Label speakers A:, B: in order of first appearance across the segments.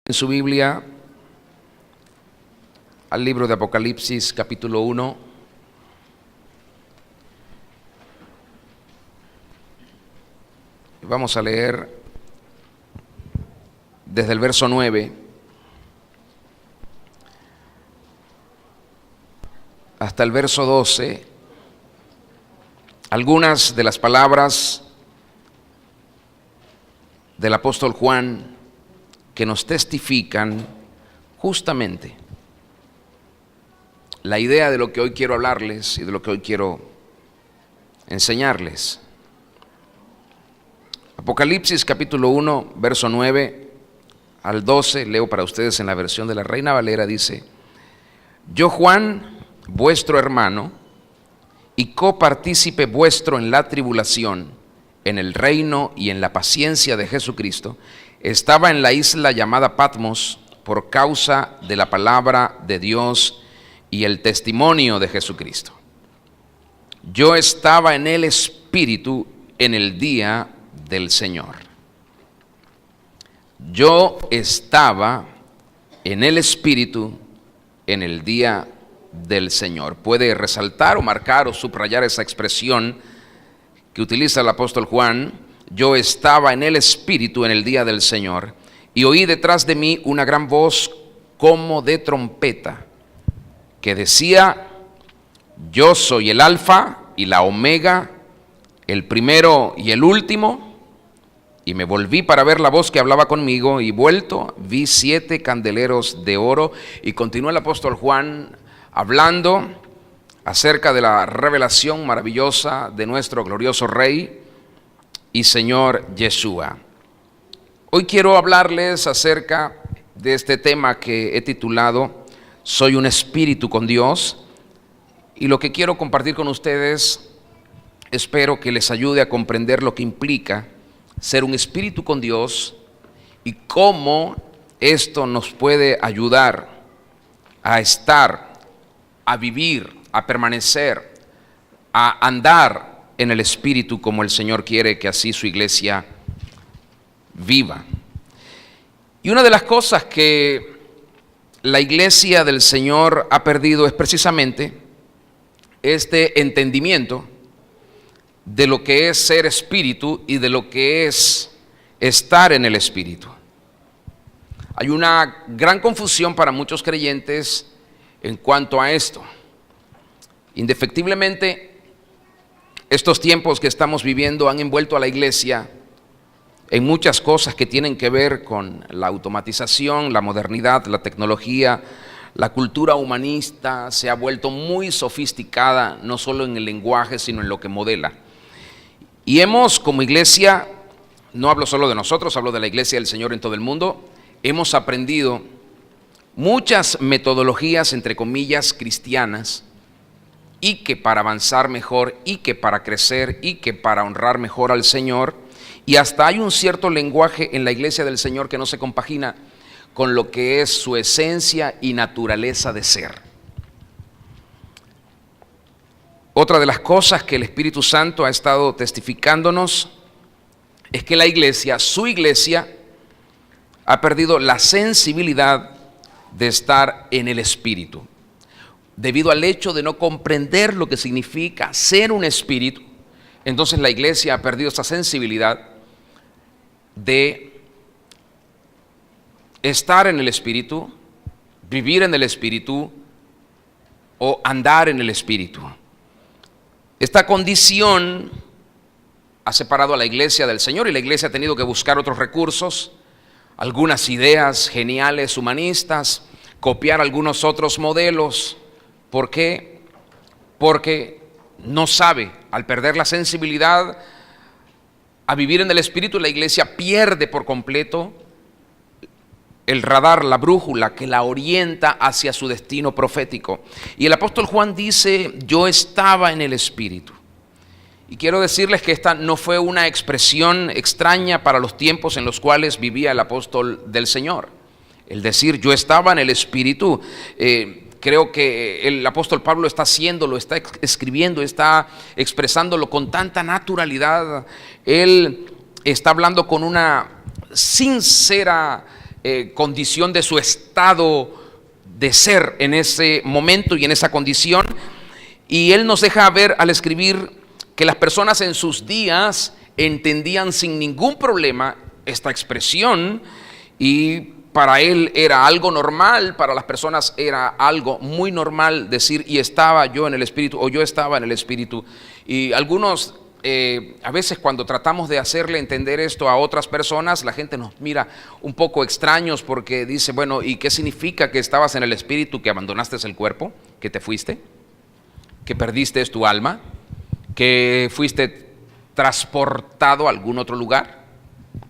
A: En su Biblia, al libro de Apocalipsis, capítulo 1. Vamos a leer desde el verso 9 hasta el verso 12, algunas de las palabras del apóstol Juan que nos testifican justamente la idea de lo que hoy quiero hablarles y de lo que hoy quiero enseñarles. Apocalipsis capítulo 1, verso 9 al 12, leo para ustedes en la versión de la Reina Valera, dice: Yo, Juan, vuestro hermano y copartícipe vuestro en la tribulación, en el reino y en la paciencia de Jesucristo, estaba en la isla llamada Patmos por causa de la palabra de Dios y el testimonio de Jesucristo. Yo estaba en el Espíritu en el día del Señor. Yo estaba en el Espíritu en el día del Señor. Puede resaltar o marcar o subrayar esa expresión que utiliza el apóstol Juan. Yo estaba en el Espíritu en el día del Señor, y oí detrás de mí una gran voz como de trompeta, que decía: Yo soy el Alfa y la Omega, el primero y el último. Y me volví para ver la voz que hablaba conmigo, y vuelto vi 7 candeleros de oro. Y continúa el apóstol Juan hablando acerca de la revelación maravillosa de nuestro glorioso Rey y Señor Yeshua. Hoy quiero hablarles acerca de este tema que he titulado Soy un espíritu con Dios, y lo que quiero compartir con ustedes espero que les ayude a comprender lo que implica ser un espíritu con Dios y cómo esto nos puede ayudar a estar, a vivir, a permanecer, a andar en el Espíritu como el Señor quiere que así su iglesia viva. Y una de las cosas que la iglesia del Señor ha perdido es precisamente este entendimiento de lo que es ser espíritu y de lo que es estar en el Espíritu. Hay una gran confusión para muchos creyentes en cuanto a esto. Indefectiblemente, estos tiempos que estamos viviendo han envuelto a la iglesia en muchas cosas que tienen que ver con la automatización, la modernidad, la tecnología. La cultura humanista se ha vuelto muy sofisticada, no solo en el lenguaje, sino en lo que modela. Y hemos, como iglesia, no hablo solo de nosotros, hablo de la iglesia del Señor en todo el mundo, hemos aprendido muchas metodologías, entre comillas, cristianas, y que para avanzar mejor, y que para crecer, y que para honrar mejor al Señor, y hasta hay un cierto lenguaje en la iglesia del Señor que no se compagina con lo que es su esencia y naturaleza de ser. Otra de las cosas que el Espíritu Santo ha estado testificándonos es que la iglesia, su iglesia, ha perdido la sensibilidad de estar en el Espíritu, debido al hecho de no comprender lo que significa ser un espíritu. Entonces la iglesia ha perdido esa sensibilidad de estar en el Espíritu, vivir en el Espíritu o andar en el Espíritu. Esta condición ha separado a la iglesia del Señor, y la iglesia ha tenido que buscar otros recursos, algunas ideas geniales humanistas, copiar algunos otros modelos. ¿Por qué? Porque no sabe, al perder la sensibilidad a vivir en el Espíritu, la iglesia pierde por completo el radar, la brújula que la orienta hacia su destino profético. Y el apóstol Juan dice: Yo estaba en el Espíritu. Y quiero decirles que esta no fue una expresión extraña para los tiempos en los cuales vivía el apóstol del Señor. El decir yo estaba en el Espíritu, creo que el apóstol Pablo está haciéndolo, está escribiendo, está expresándolo con tanta naturalidad. Él está hablando con una sincera condición de su estado de ser en ese momento y en esa condición. Y él nos deja ver al escribir que las personas en sus días entendían sin ningún problema esta expresión, y para él era algo normal, para las personas era algo muy normal decir y estaba yo en el Espíritu o yo estaba en el Espíritu. Y algunos a veces cuando tratamos de hacerle entender esto a otras personas, la gente nos mira un poco extraños porque dice, bueno, ¿y qué significa que estabas en el Espíritu, que abandonaste el cuerpo, que te fuiste, que perdiste tu alma, que fuiste transportado a algún otro lugar?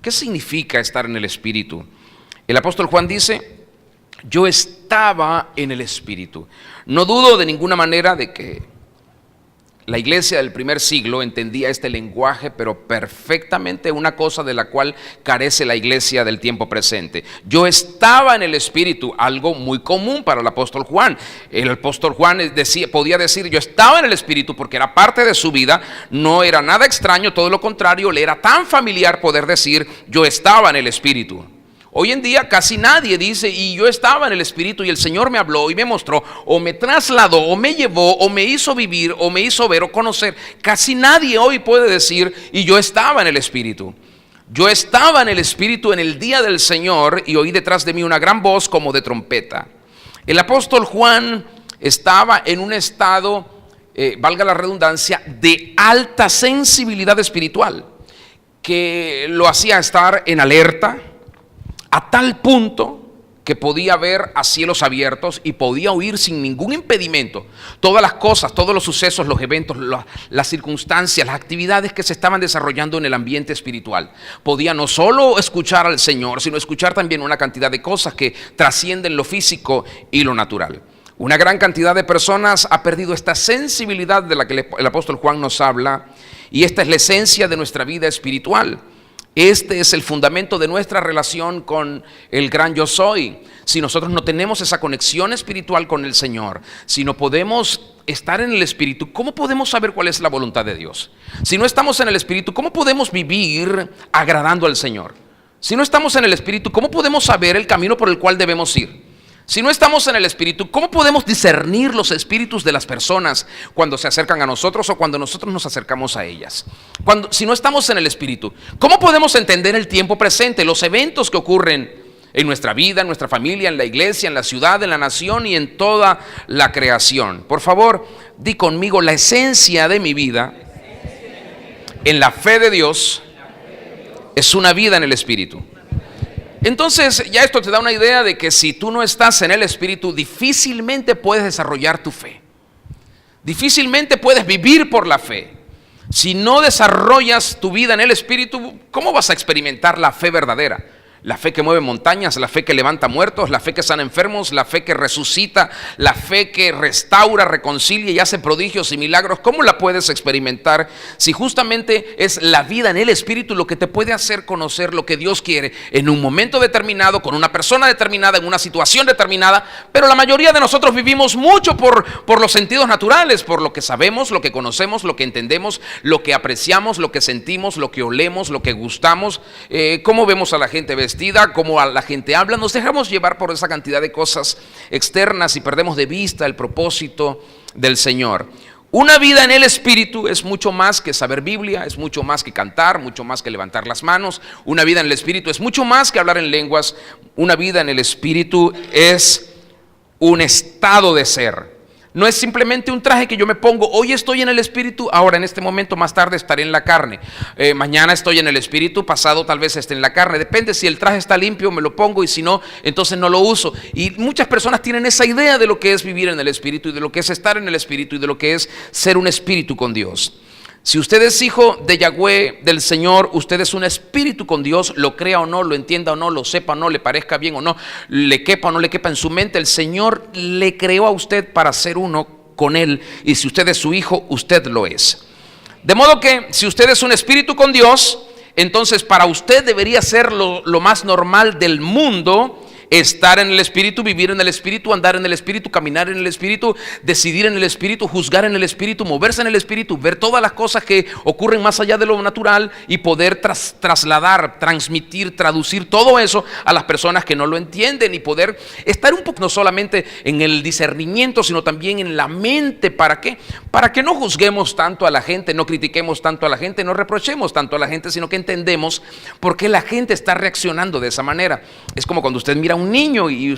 A: ¿Qué significa estar en el Espíritu? El apóstol Juan dice, yo estaba en el Espíritu. No dudo de ninguna manera de que la iglesia del primer siglo entendía este lenguaje, pero perfectamente, una cosa de la cual carece la iglesia del tiempo presente. Yo estaba en el Espíritu, algo muy común para el apóstol Juan. El apóstol Juan podía decir yo estaba en el Espíritu porque era parte de su vida, no era nada extraño, todo lo contrario, le era tan familiar poder decir yo estaba en el Espíritu. Hoy en día casi nadie dice y yo estaba en el Espíritu y el Señor me habló y me mostró o me trasladó o me llevó o me hizo vivir o me hizo ver o conocer. Casi nadie hoy puede decir y yo estaba en el Espíritu. Yo estaba en el Espíritu en el día del Señor y oí detrás de mí una gran voz como de trompeta. El apóstol Juan estaba en un estado, valga la redundancia, de alta sensibilidad espiritual, que lo hacía estar en alerta, a tal punto que podía ver a cielos abiertos y podía oír sin ningún impedimento todas las cosas, todos los sucesos, los eventos, las circunstancias, las actividades que se estaban desarrollando en el ambiente espiritual. Podía no solo escuchar al Señor, sino escuchar también una cantidad de cosas que trascienden lo físico y lo natural. Una gran cantidad de personas ha perdido esta sensibilidad de la que el apóstol Juan nos habla, y esta es la esencia de nuestra vida espiritual. Este es el fundamento de nuestra relación con el gran yo soy. Si nosotros no tenemos esa conexión espiritual con el Señor, si no podemos estar en el Espíritu, ¿cómo podemos saber cuál es la voluntad de Dios? Si no estamos en el Espíritu, ¿cómo podemos vivir agradando al Señor? Si no estamos en el Espíritu, ¿cómo podemos saber el camino por el cual debemos ir? Si no estamos en el Espíritu, ¿cómo podemos discernir los espíritus de las personas cuando se acercan a nosotros o cuando nosotros nos acercamos a ellas? Si no estamos en el Espíritu, ¿cómo podemos entender el tiempo presente, los eventos que ocurren en nuestra vida, en nuestra familia, en la iglesia, en la ciudad, en la nación y en toda la creación? Por favor, di conmigo: la esencia de mi vida en la fe de Dios es una vida en el Espíritu. Entonces ya esto te da una idea de que si tú no estás en el Espíritu, difícilmente puedes desarrollar tu fe. Difícilmente puedes vivir por la fe. Si no desarrollas tu vida en el Espíritu, ¿cómo vas a experimentar la fe verdadera? La fe que mueve montañas, la fe que levanta muertos, la fe que sana enfermos, la fe que resucita, la fe que restaura, reconcilia y hace prodigios y milagros. ¿Cómo la puedes experimentar si justamente es la vida en el Espíritu lo que te puede hacer conocer lo que Dios quiere en un momento determinado, con una persona determinada, en una situación determinada? Pero la mayoría de nosotros vivimos mucho por los sentidos naturales, por lo que sabemos, lo que conocemos, lo que entendemos, lo que apreciamos, lo que sentimos, lo que olemos, lo que gustamos, cómo vemos a la gente vestida, cómo a la gente habla. Nos dejamos llevar por esa cantidad de cosas externas y perdemos de vista el propósito del Señor. Una vida en el Espíritu es mucho más que saber Biblia, es mucho más que cantar, mucho más que levantar las manos. Una vida en el Espíritu es mucho más que hablar en lenguas. Una vida en el Espíritu es un estado de ser. No es simplemente un traje que yo me pongo. Hoy estoy en el Espíritu, ahora en este momento, más tarde estaré en la carne. Mañana estoy en el Espíritu, pasado tal vez esté en la carne. Depende, si el traje está limpio me lo pongo y si no, entonces no lo uso. Y muchas personas tienen esa idea de lo que es vivir en el Espíritu y de lo que es estar en el Espíritu y de lo que es ser un espíritu con Dios. Si usted es hijo de Yahweh, del Señor, usted es un espíritu con Dios, lo crea o no, lo entienda o no, lo sepa o no, le parezca bien o no, le quepa o no le quepa en su mente, el Señor le creó a usted para ser uno con Él, y si usted es su hijo, usted lo es. De modo que si usted es un espíritu con Dios, entonces para usted debería ser lo más normal del mundo estar en el Espíritu, vivir en el Espíritu, andar en el Espíritu, caminar en el Espíritu, decidir en el Espíritu, juzgar en el Espíritu, moverse en el Espíritu, ver todas las cosas que ocurren más allá de lo natural y poder trasladar, transmitir, traducir todo eso a las personas que no lo entienden y poder estar un poco no solamente en el discernimiento, sino también en la mente. ¿Para qué? Para que no juzguemos tanto a la gente, no critiquemos tanto a la gente, no reprochemos tanto a la gente, sino que entendemos por qué la gente está reaccionando de esa manera. Es como cuando usted mira a un niño y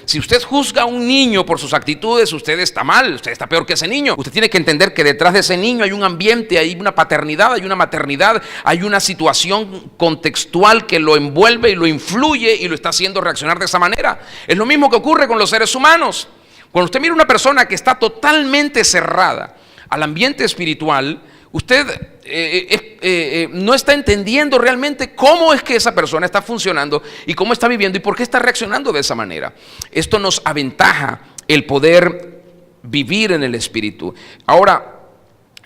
A: si usted juzga a un niño por sus actitudes, usted está mal, usted está peor que ese niño. Usted tiene que entender que detrás de ese niño hay un ambiente, hay una paternidad, hay una maternidad, hay una situación contextual que lo envuelve y lo influye y lo está haciendo reaccionar de esa manera. Es lo mismo que ocurre con los seres humanos. Cuando usted mira a una persona que está totalmente cerrada al ambiente espiritual, usted no está entendiendo realmente cómo es que esa persona está funcionando y cómo está viviendo y por qué está reaccionando de esa manera. Esto nos aventaja el poder vivir en el Espíritu. Ahora,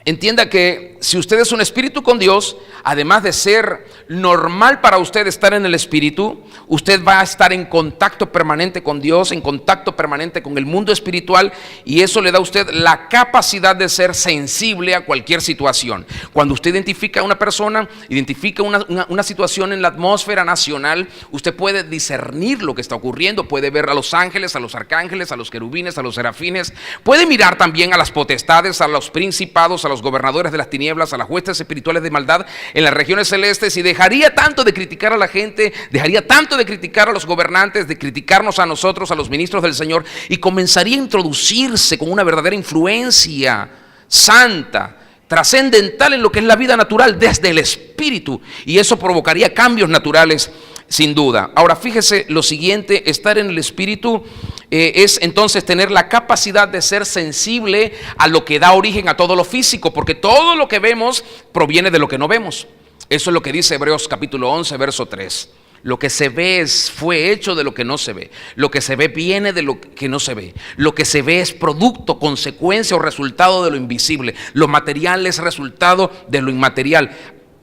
A: entienda que si usted es un espíritu con Dios, además de ser normal para usted estar en el Espíritu, usted va a estar en contacto permanente con Dios, en contacto permanente con el mundo espiritual, y eso le da a usted la capacidad de ser sensible a cualquier situación. Cuando usted identifica a una persona, identifica una situación en la atmósfera nacional, usted puede discernir lo que está ocurriendo, puede ver a los ángeles, a los arcángeles, a los querubines, a los serafines, puede mirar también a las potestades, a los principados, a los gobernadores de las tinieblas, a las huestes espirituales de maldad en las regiones celestes, y dejaría tanto de criticar a la gente, dejaría tanto de criticar a los gobernantes, de criticarnos a nosotros, a los ministros del Señor, y comenzaría a introducirse con una verdadera influencia santa, trascendental en lo que es la vida natural desde el Espíritu, y eso provocaría cambios naturales sin duda. Ahora fíjese lo siguiente: estar en el Espíritu es entonces tener la capacidad de ser sensible a lo que da origen a todo lo físico, porque todo lo que vemos proviene de lo que no vemos. Eso es lo que dice Hebreos capítulo 11, verso 3. Lo que se ve fue hecho de lo que no se ve. Lo que se ve viene de lo que no se ve. Lo que se ve es producto, consecuencia o resultado de lo invisible. Lo material es resultado de lo inmaterial.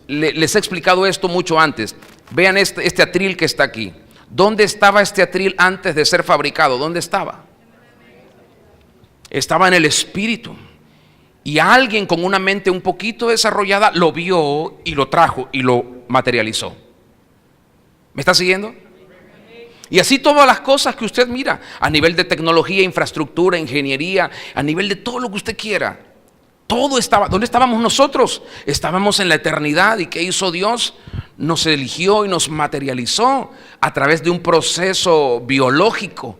A: Les he explicado esto mucho antes. Vean este atril que está aquí. ¿Dónde estaba este atril antes de ser fabricado? ¿Dónde estaba? Estaba en el Espíritu. Y alguien con una mente un poquito desarrollada lo vio y lo trajo y lo materializó. ¿Me está siguiendo? Y así todas las cosas que usted mira, a nivel de tecnología, infraestructura, ingeniería, a nivel de todo lo que usted quiera. Todo estaba. ¿Dónde estábamos nosotros? Estábamos en la eternidad. ¿Y qué hizo Dios? Nos eligió y nos materializó a través de un proceso biológico.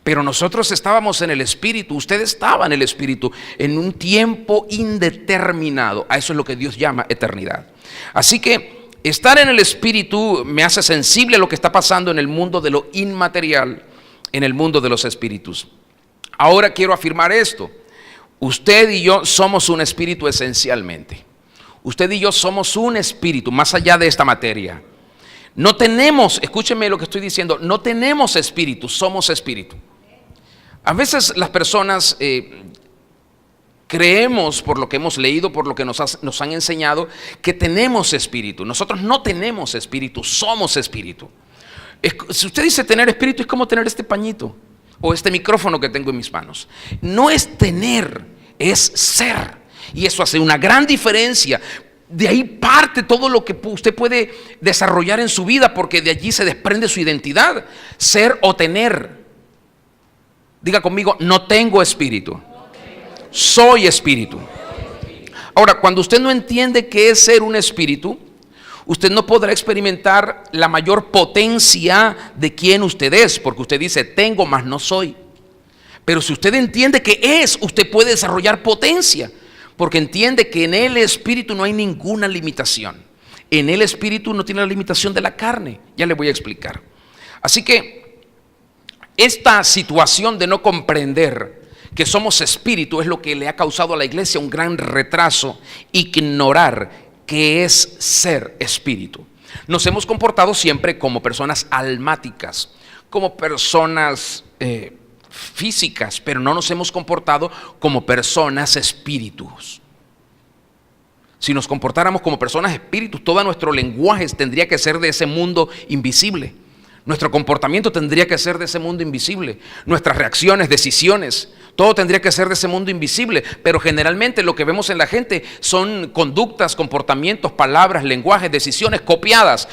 A: Pero nosotros estábamos en el Espíritu. Usted estaba en el Espíritu en un tiempo indeterminado. A eso es lo que Dios llama eternidad. Así que estar en el Espíritu me hace sensible a lo que está pasando en el mundo de lo inmaterial, en el mundo de los espíritus. Ahora quiero afirmar esto. Usted y yo somos un espíritu esencialmente. Usted y yo somos un espíritu más allá de esta materia. No tenemos, escúcheme lo que estoy diciendo, no tenemos espíritu, somos espíritu. A veces las personas creemos, por lo que hemos leído, por lo que nos han enseñado, que tenemos espíritu. Nosotros no tenemos espíritu, somos espíritu. Si usted dice tener espíritu, es como tener este pañito o este micrófono que tengo en mis manos. No es tener, es ser. Y eso hace una gran diferencia. De ahí parte todo lo que usted puede desarrollar en su vida, porque de allí se desprende su identidad. Ser o tener. Diga conmigo: no tengo espíritu, soy espíritu. Ahora, cuando usted no entiende qué es ser un espíritu, usted no podrá experimentar la mayor potencia de quién usted es, porque usted dice: tengo, mas no soy. Pero si usted entiende qué es, usted puede desarrollar potencia, porque entiende que en el Espíritu no hay ninguna limitación. En el Espíritu no tiene la limitación de la carne. Ya le voy a explicar. Así que esta situación de no comprender que somos espíritu es lo que le ha causado a la iglesia un gran retraso, ignorar qué es ser espíritu. Nos hemos comportado siempre como personas almáticas, como personas físicas, pero no nos hemos comportado como personas espíritus. Si nos comportáramos como personas espíritus, todo nuestro lenguaje tendría que ser de ese mundo invisible. Nuestro comportamiento tendría que ser de ese mundo invisible. Nuestras reacciones, decisiones, todo tendría que ser de ese mundo invisible. Pero generalmente lo que vemos en la gente son conductas, comportamientos, palabras, lenguajes, decisiones copiadas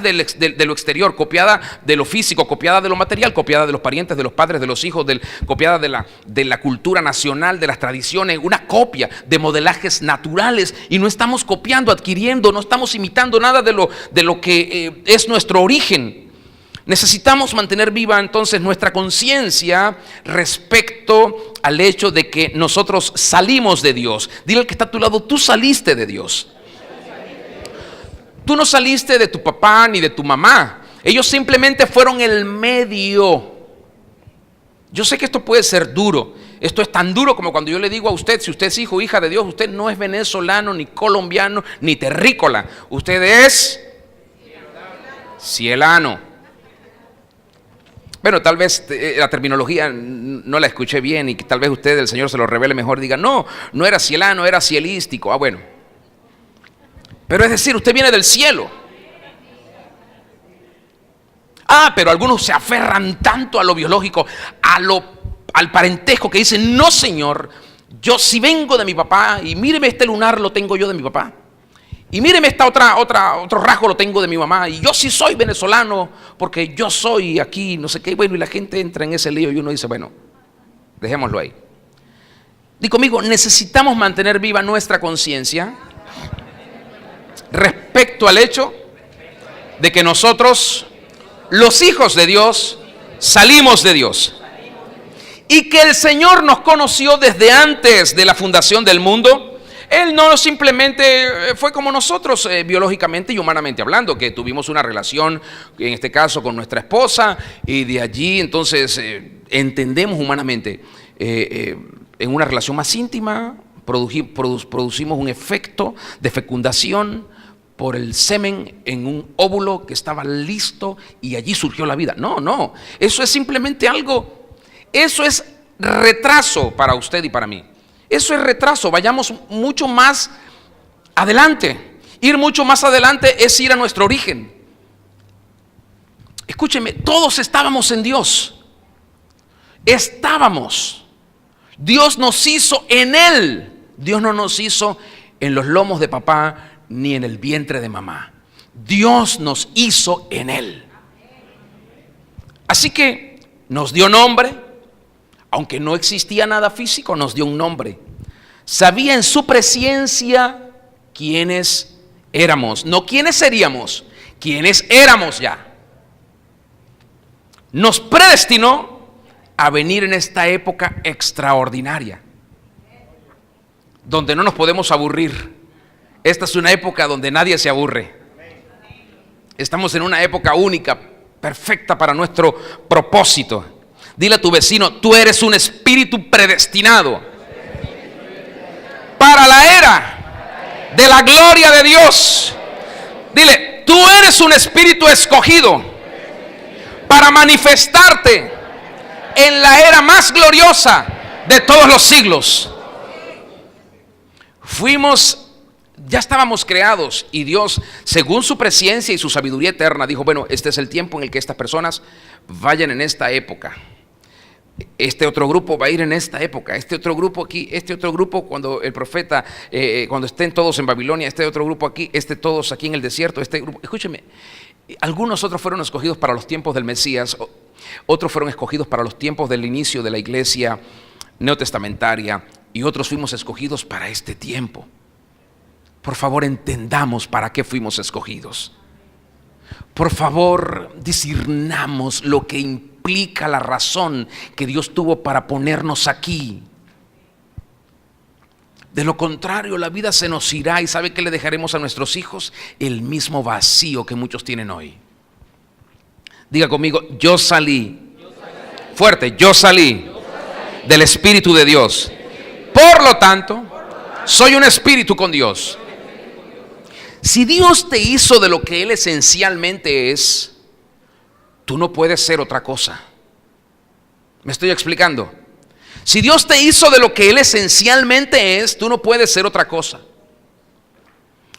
A: de lo exterior, copiada de lo físico, copiada de lo material, copiada de los parientes, de los padres, de los hijos, copiada de la cultura nacional, de las tradiciones, una copia de modelajes naturales. Y no estamos copiando, adquiriendo, no estamos imitando nada de lo que es nuestro origen. Necesitamos mantener viva entonces nuestra conciencia respecto al hecho de que nosotros salimos de Dios. Dile al que está a tu lado, tú saliste de Dios. Tú no saliste de tu papá ni de tu mamá. Ellos simplemente fueron el medio. Yo sé que esto puede ser duro. Esto es tan duro como cuando yo le digo a usted, si usted es hijo o hija de Dios, usted no es venezolano, ni colombiano, ni terrícola. Usted es cielano. Bueno, tal vez la terminología no la escuché bien y que tal vez usted, el Señor, se lo revele mejor. Diga, no era cielano, era cielístico. Ah, bueno. Pero es decir, usted viene del cielo. Ah, pero algunos se aferran tanto a lo biológico, al parentesco, que dicen, no, Señor, yo sí vengo de mi papá y míreme, este lunar lo tengo yo de mi papá. Y míreme, esta otro rasgo lo tengo de mi mamá. Y yo sí soy venezolano porque yo soy aquí, no sé qué. Bueno, y la gente entra en ese lío y uno dice, bueno, dejémoslo ahí. Di conmigo, necesitamos mantener viva nuestra conciencia respecto al hecho de que nosotros, los hijos de Dios, salimos de Dios. Y que el Señor nos conoció desde antes de la fundación del mundo. Él no simplemente fue como nosotros, biológicamente y humanamente hablando, que tuvimos una relación, en este caso con nuestra esposa, y de allí entonces entendemos humanamente, en una relación más íntima, producimos un efecto de fecundación por el semen en un óvulo que estaba listo y allí surgió la vida. No, eso es simplemente algo, eso es retraso para usted y para mí. Eso es retraso, vayamos mucho más adelante. Ir mucho más adelante es ir a nuestro origen. Escúcheme, todos estábamos en Dios. Estábamos. Dios nos hizo en Él. Dios no nos hizo en los lomos de papá ni en el vientre de mamá. Dios nos hizo en Él. Así que nos dio nombre. Aunque no existía nada físico, nos dio un nombre. Sabía en su presencia quiénes éramos. No quiénes seríamos, quiénes éramos ya. Nos predestinó a venir en esta época extraordinaria, donde no nos podemos aburrir. Esta es una época donde nadie se aburre. Estamos en una época única, perfecta para nuestro propósito. Dile a tu vecino, tú eres un espíritu predestinado para la era de la gloria de Dios. Dile, tú eres un espíritu escogido para manifestarte en la era más gloriosa de todos los siglos. Ya estábamos creados y Dios, según su presencia y su sabiduría eterna, dijo, bueno, este es el tiempo en el que estas personas vayan en esta época. Este otro grupo va a ir en esta época, este otro grupo aquí, este otro grupo cuando el profeta, cuando estén todos en Babilonia, este otro grupo aquí, todos aquí en el desierto, este grupo. Escúcheme, algunos otros fueron escogidos para los tiempos del Mesías, otros fueron escogidos para los tiempos del inicio de la iglesia neotestamentaria y otros fuimos escogidos para este tiempo. Por favor, entendamos para qué fuimos escogidos. Por favor, discernamos lo que implica la razón que Dios tuvo para ponernos aquí. De lo contrario, la vida se nos irá y ¿sabe qué le dejaremos a nuestros hijos? El mismo vacío que muchos tienen hoy. Diga conmigo, yo salí. Fuerte, yo salí del Espíritu de Dios. Por lo tanto, soy un espíritu con Dios. Si Dios te hizo de lo que Él esencialmente es, tú no puedes ser otra cosa. ¿Me estoy explicando? Si Dios te hizo de lo que Él esencialmente es, tú no puedes ser otra cosa.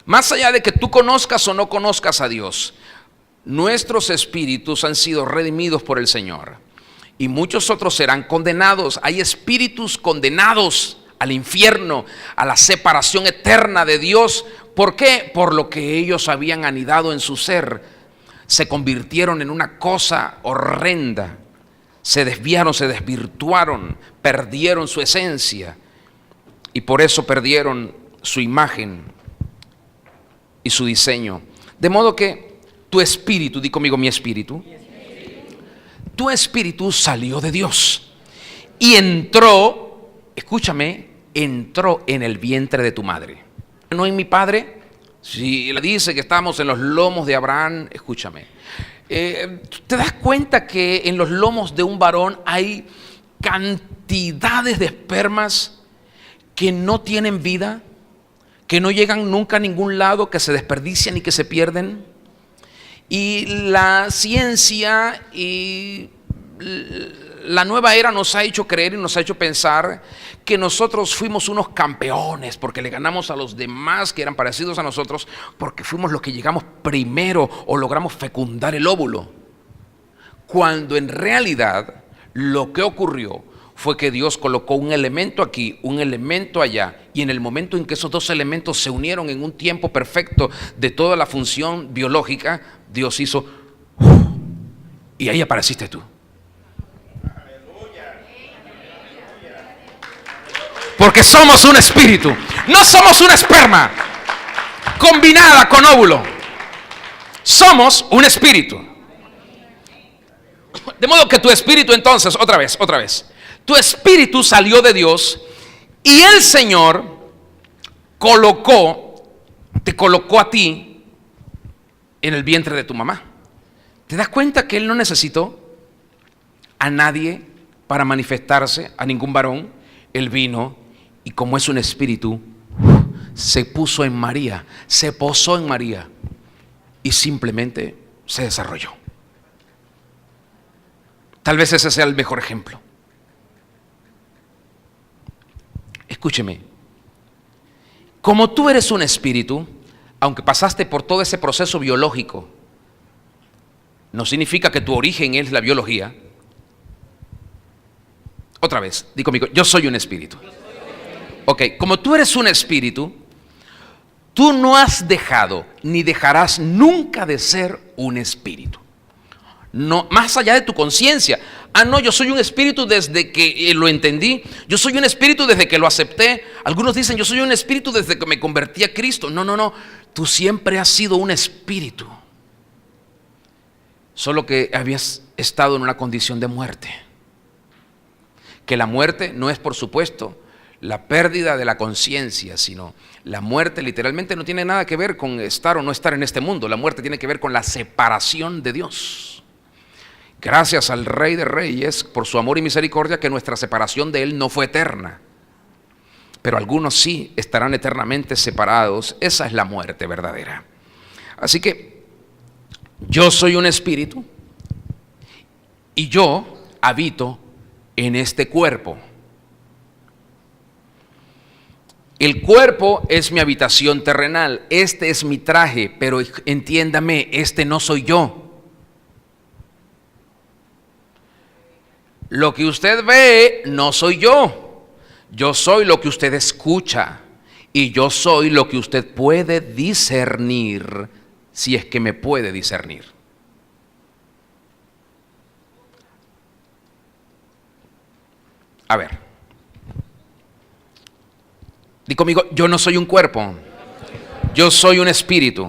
A: Más allá de que tú conozcas o no conozcas a Dios, nuestros espíritus han sido redimidos por el Señor y muchos otros serán condenados. Hay espíritus condenados al infierno, a la separación eterna de Dios. ¿Por qué? Por lo que ellos habían anidado en su ser. Se convirtieron en una cosa horrenda. Se desviaron, se desvirtuaron, perdieron su esencia y por eso perdieron su imagen y su diseño. De modo que tu espíritu, di conmigo mi espíritu, tu espíritu salió de Dios y entró, escúchame, entró en el vientre de tu madre. No en mi padre, si le dice que estamos en los lomos de Abraham, escúchame. ¿Te das cuenta que en los lomos de un varón hay cantidades de espermas que no tienen vida, que no llegan nunca a ningún lado, que se desperdician y que se pierden? Y la ciencia y la nueva era nos ha hecho creer y nos ha hecho pensar que nosotros fuimos unos campeones porque le ganamos a los demás que eran parecidos a nosotros, porque fuimos los que llegamos primero o logramos fecundar el óvulo. Cuando en realidad lo que ocurrió fue que Dios colocó un elemento aquí, un elemento allá, y en el momento en que esos dos elementos se unieron en un tiempo perfecto de toda la función biológica, Dios hizo y ahí apareciste tú. Porque somos un espíritu, no somos un esperma combinada con óvulo. Somos un espíritu. De modo que tu espíritu entonces, otra vez, tu espíritu salió de Dios y el Señor te colocó a ti en el vientre de tu mamá. ¿Te das cuenta que Él no necesitó a nadie para manifestarse, a ningún varón? Él vino y como es un espíritu, se puso en María, se posó en María y simplemente se desarrolló. Tal vez ese sea el mejor ejemplo. Escúcheme, como tú eres un espíritu, aunque pasaste por todo ese proceso biológico, no significa que tu origen es la biología. Otra vez, di conmigo, yo soy un espíritu. Ok, como tú eres un espíritu, tú no has dejado ni dejarás nunca de ser un espíritu. No, más allá de tu conciencia. No, yo soy un espíritu desde que lo entendí. Yo soy un espíritu desde que lo acepté. Algunos dicen, yo soy un espíritu desde que me convertí a Cristo. No. Tú siempre has sido un espíritu. Solo que habías estado en una condición de muerte. Que la muerte no es, por supuesto, la pérdida de la conciencia, sino la muerte literalmente no tiene nada que ver con estar o no estar en este mundo. La muerte tiene que ver con la separación de Dios. Gracias al Rey de Reyes por su amor y misericordia que nuestra separación de Él no fue eterna. Pero algunos sí estarán eternamente separados. Esa es la muerte verdadera. Así que yo soy un espíritu y yo habito en este cuerpo. El cuerpo es mi habitación terrenal, este es mi traje, pero entiéndame, este no soy yo. Lo que usted ve no soy yo. Yo soy lo que usted escucha y yo soy lo que usted puede discernir, si es que me puede discernir. A ver. Di conmigo, yo no soy un cuerpo, yo soy un espíritu.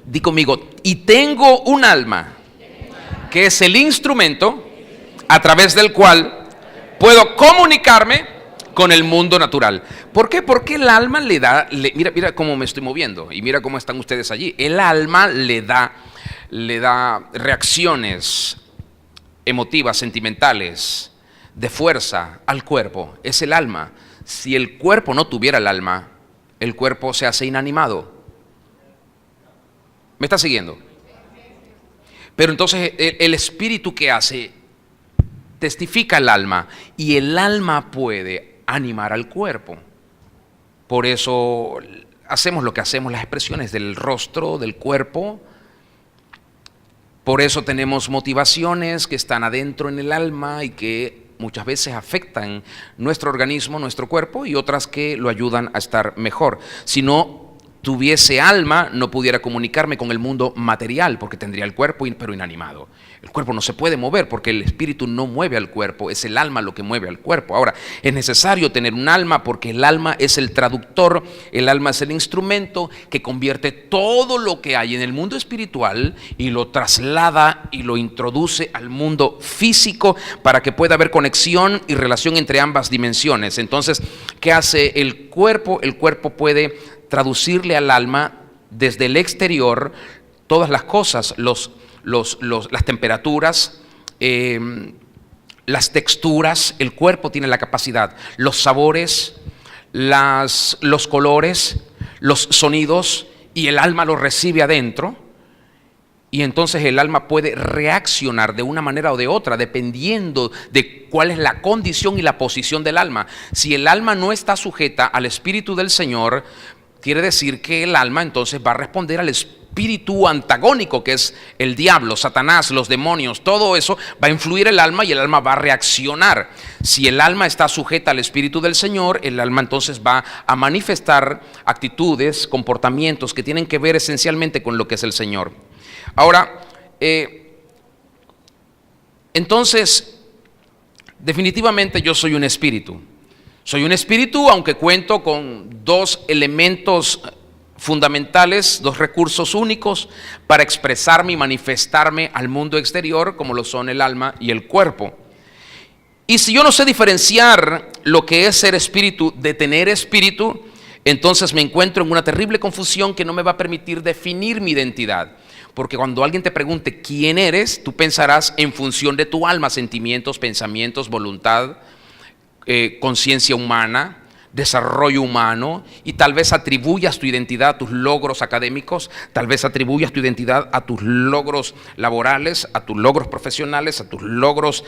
A: Di conmigo, y tengo un alma, que es el instrumento a través del cual puedo comunicarme con el mundo natural. ¿Por qué? Porque el alma mira cómo me estoy moviendo y mira cómo están ustedes allí. El alma le da reacciones emotivas, sentimentales, de fuerza al cuerpo. Es el alma. Si el cuerpo no tuviera el alma, el cuerpo se hace inanimado. ¿Me está siguiendo? Pero entonces el espíritu, ¿qué hace? Testifica el alma y el alma puede animar al cuerpo. Por eso hacemos lo que hacemos, las expresiones del rostro, del cuerpo, Por eso tenemos motivaciones que están adentro en el alma y que muchas veces afectan nuestro organismo, nuestro cuerpo, y otras que lo ayudan a estar mejor. Si no tuviese alma, no pudiera comunicarme con el mundo material, porque tendría el cuerpo, pero inanimado. El cuerpo no se puede mover porque el espíritu no mueve al cuerpo, es el alma lo que mueve al cuerpo. Ahora, es necesario tener un alma porque el alma es el traductor, el alma es el instrumento que convierte todo lo que hay en el mundo espiritual y lo traslada y lo introduce al mundo físico para que pueda haber conexión y relación entre ambas dimensiones. Entonces, ¿qué hace el cuerpo? El cuerpo puede traducirle al alma desde el exterior todas las cosas, las temperaturas, las texturas. El cuerpo tiene la capacidad, los sabores, los colores, los sonidos, y el alma los recibe adentro. Y entonces el alma puede reaccionar de una manera o de otra, dependiendo de cuál es la condición y la posición del alma. Si el alma no está sujeta al Espíritu del Señor, quiere decir que el alma entonces va a responder al espíritu antagónico, que es el diablo, Satanás, los demonios. Todo eso va a influir el alma y el alma va a reaccionar. Si el alma está sujeta al Espíritu del Señor, el alma entonces va a manifestar actitudes, comportamientos que tienen que ver esencialmente con lo que es el Señor. Ahora, entonces, definitivamente yo soy un espíritu. Soy un espíritu, aunque cuento con dos elementos fundamentales, dos recursos únicos para expresarme y manifestarme al mundo exterior, como lo son el alma y el cuerpo. Y si yo no sé diferenciar lo que es ser espíritu de tener espíritu, entonces me encuentro en una terrible confusión que no me va a permitir definir mi identidad. Porque cuando alguien te pregunte quién eres, tú pensarás en función de tu alma, sentimientos, pensamientos, voluntad, conciencia humana, desarrollo humano, y tal vez atribuyas tu identidad a tus logros académicos, tal vez atribuyas tu identidad a tus logros laborales, a tus logros profesionales, a tus logros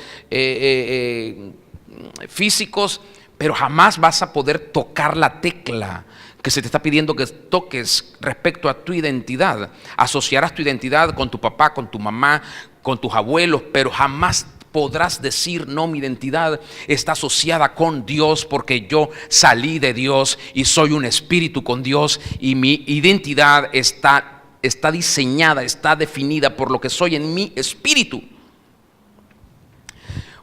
A: físicos, pero jamás vas a poder tocar la tecla que se te está pidiendo que toques respecto a tu identidad. Asociarás tu identidad con tu papá, con tu mamá, con tus abuelos, pero jamás podrás decir: no, mi identidad está asociada con Dios porque yo salí de Dios y soy un espíritu con Dios, y mi identidad está diseñada, está definida por lo que soy en mi espíritu.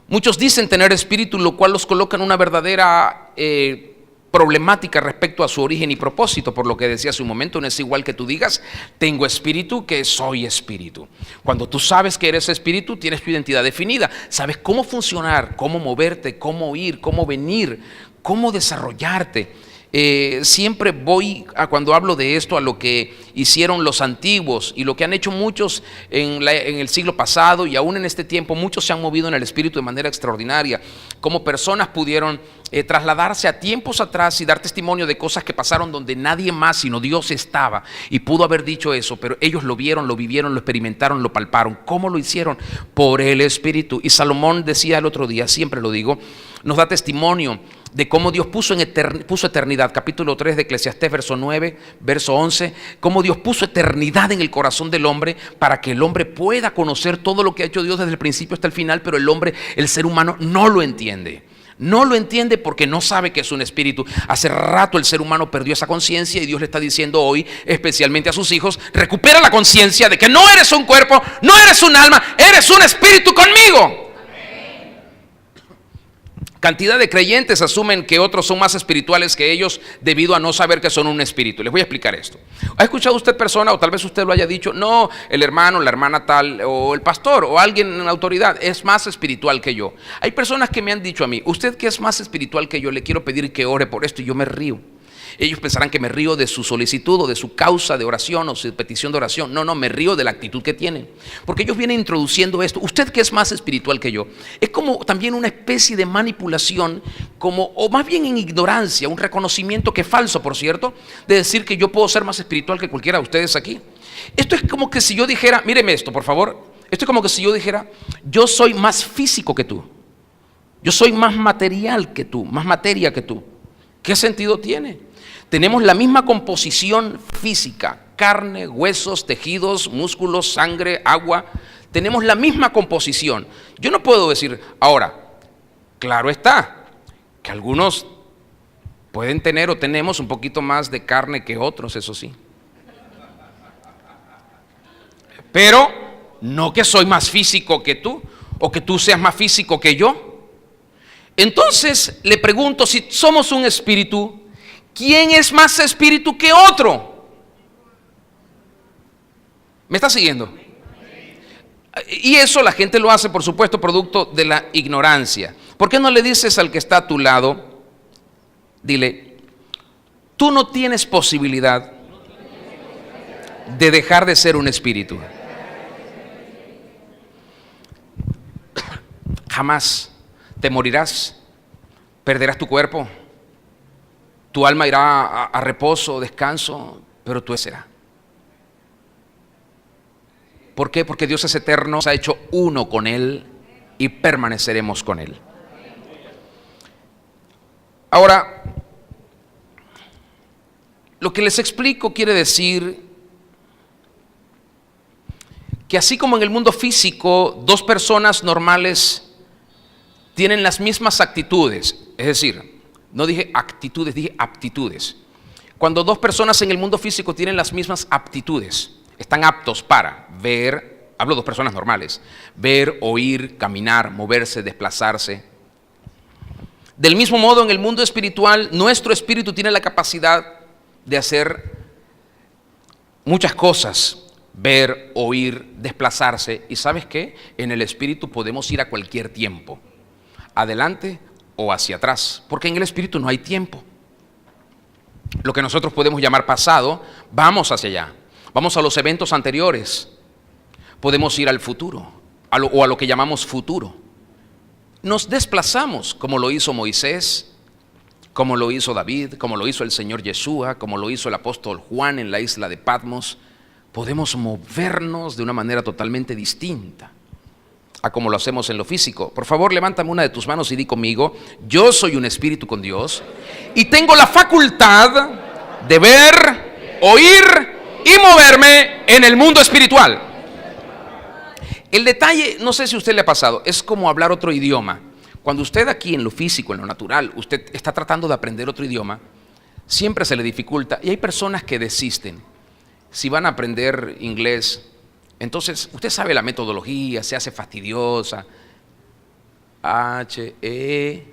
A: Muchos dicen tener espíritu, lo cual los coloca en una verdadera problemática respecto a su origen y propósito. Por lo que decía hace un momento, no es igual que tú digas tengo espíritu que soy espíritu. Cuando tú sabes que eres espíritu, tienes tu identidad definida, sabes cómo funcionar, cómo moverte, cómo ir, cómo venir, cómo desarrollarte. Siempre voy cuando hablo de esto a lo que hicieron los antiguos y lo que han hecho muchos en el siglo pasado, y aún en este tiempo muchos se han movido en el espíritu de manera extraordinaria. Como personas pudieron trasladarse a tiempos atrás y dar testimonio de cosas que pasaron donde nadie más sino Dios estaba y pudo haber dicho eso, pero ellos lo vieron, lo vivieron, lo experimentaron, lo palparon. ¿Cómo lo hicieron? Por el Espíritu. Y Salomón decía el otro día, siempre lo digo, nos da testimonio de cómo Dios puso eternidad, capítulo 3 de Eclesiastés, verso 9, verso 11, cómo Dios puso eternidad en el corazón del hombre para que el hombre pueda conocer todo lo que ha hecho Dios desde el principio hasta el final, pero el ser humano no lo entiende. No lo entiende porque no sabe que es un espíritu. Hace rato el ser humano perdió esa conciencia y Dios le está diciendo hoy, especialmente a sus hijos: recupera la conciencia de que no eres un cuerpo, no eres un alma, eres un espíritu conmigo. Cantidad de creyentes asumen que otros son más espirituales que ellos debido a no saber que son un espíritu. Les voy a explicar esto. ¿Ha escuchado usted persona, o tal vez usted lo haya dicho, no, el hermano, la hermana tal, o el pastor, o alguien en la autoridad es más espiritual que yo? Hay personas que me han dicho a mí: usted que es más espiritual que yo, le quiero pedir que ore por esto, y yo me río. Ellos pensarán que me río de su solicitud o de su causa de oración o su petición de oración. No, me río de la actitud que tienen, porque ellos vienen introduciendo esto. Usted que es más espiritual que yo, es como también una especie de manipulación, o más bien en ignorancia, un reconocimiento que es falso, por cierto, de decir que yo puedo ser más espiritual que cualquiera de ustedes aquí. Esto es como que si yo dijera, míreme esto por favor, esto es como que si yo dijera: yo soy más físico que tú, yo soy más material que tú, más materia que tú. ¿Qué sentido tiene? Tenemos la misma composición física: carne, huesos, tejidos, músculos, sangre, agua. tenemos la misma composición. Yo no puedo decir, ahora, claro está, que algunos pueden tener o tenemos un poquito más de carne que otros, eso sí. Pero no que soy más físico que tú, o que tú seas más físico que yo. Entonces le pregunto, si somos un espíritu, ¿quién es más espíritu que otro? ¿Me está siguiendo? Y eso la gente lo hace, por supuesto, producto de la ignorancia. ¿Por qué no le dices al que está a tu lado, dile, tú no tienes posibilidad de dejar de ser un espíritu? Jamás. Te morirás, perderás tu cuerpo, tu alma irá a reposo, descanso, pero tú serás. ¿Por qué? Porque Dios es eterno, nos ha hecho uno con Él y permaneceremos con Él. Ahora, lo que les explico quiere decir que así como en el mundo físico, dos personas normales tienen las mismas actitudes, es decir, no dije actitudes, dije aptitudes. Cuando dos personas en el mundo físico tienen las mismas aptitudes, están aptos para ver, hablo de dos personas normales, ver, oír, caminar, moverse, desplazarse. Del mismo modo, en el mundo espiritual, nuestro espíritu tiene la capacidad de hacer muchas cosas, ver, oír, desplazarse. ¿Y sabes qué? En el espíritu podemos ir a cualquier tiempo, adelante o hacia atrás, porque en el espíritu no hay tiempo. Lo que nosotros podemos llamar pasado, vamos hacia allá, vamos a los eventos anteriores, podemos ir al futuro, o a lo que llamamos futuro. Nos desplazamos, como lo hizo Moisés, como lo hizo David, como lo hizo el Señor Yeshua, como lo hizo el apóstol Juan en la isla de Patmos. Podemos movernos de una manera totalmente distinta a como lo hacemos en lo físico. Por favor, levántame una de tus manos y di conmigo, yo soy un espíritu con Dios y tengo la facultad de ver, oír y moverme en el mundo espiritual. El detalle, no sé si a usted le ha pasado, es como hablar otro idioma. Cuando usted aquí en lo físico, en lo natural, usted está tratando de aprender otro idioma, siempre se le dificulta y hay personas que desisten. Si van a aprender inglés, entonces usted sabe la metodología, se hace fastidiosa, H-E-L-L-O,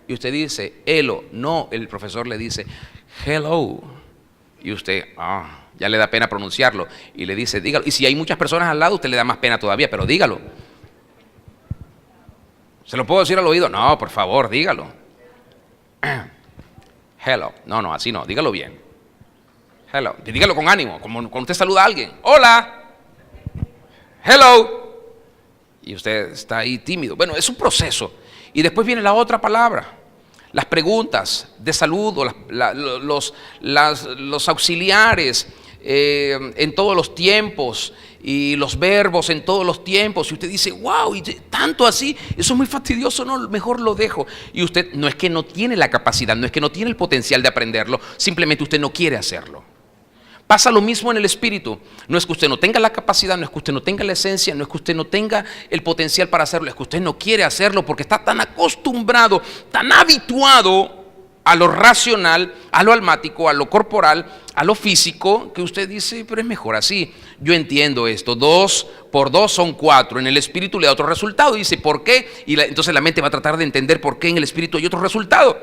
A: y usted dice, elo, no, el profesor le dice, hello, y usted, ya le da pena pronunciarlo, y le dice, dígalo, y si hay muchas personas al lado, usted le da más pena todavía, pero dígalo. ¿Se lo puedo decir al oído? No, por favor, dígalo. Hello, no, así no, dígalo bien. Hello, dígalo con ánimo, como cuando usted saluda a alguien, hola, hello, y usted está ahí tímido. Bueno, es un proceso, y después viene la otra palabra, las preguntas de saludo, los auxiliares en todos los tiempos, y los verbos en todos los tiempos, y usted dice, wow, y tanto así, eso es muy fastidioso, no, mejor lo dejo. Y usted no es que no tiene la capacidad, no es que no tiene el potencial de aprenderlo, simplemente usted no quiere hacerlo. Pasa lo mismo en el espíritu. No es que usted no tenga la capacidad, no es que usted no tenga la esencia, no es que usted no tenga el potencial para hacerlo, es que usted no quiere hacerlo porque está tan acostumbrado, tan habituado a lo racional, a lo almático, a lo corporal, a lo físico, que usted dice, pero es mejor así. Yo entiendo esto, 2 por 2 son 4, en el espíritu le da otro resultado, dice, ¿por qué? Y entonces la mente va a tratar de entender por qué en el espíritu hay otro resultado.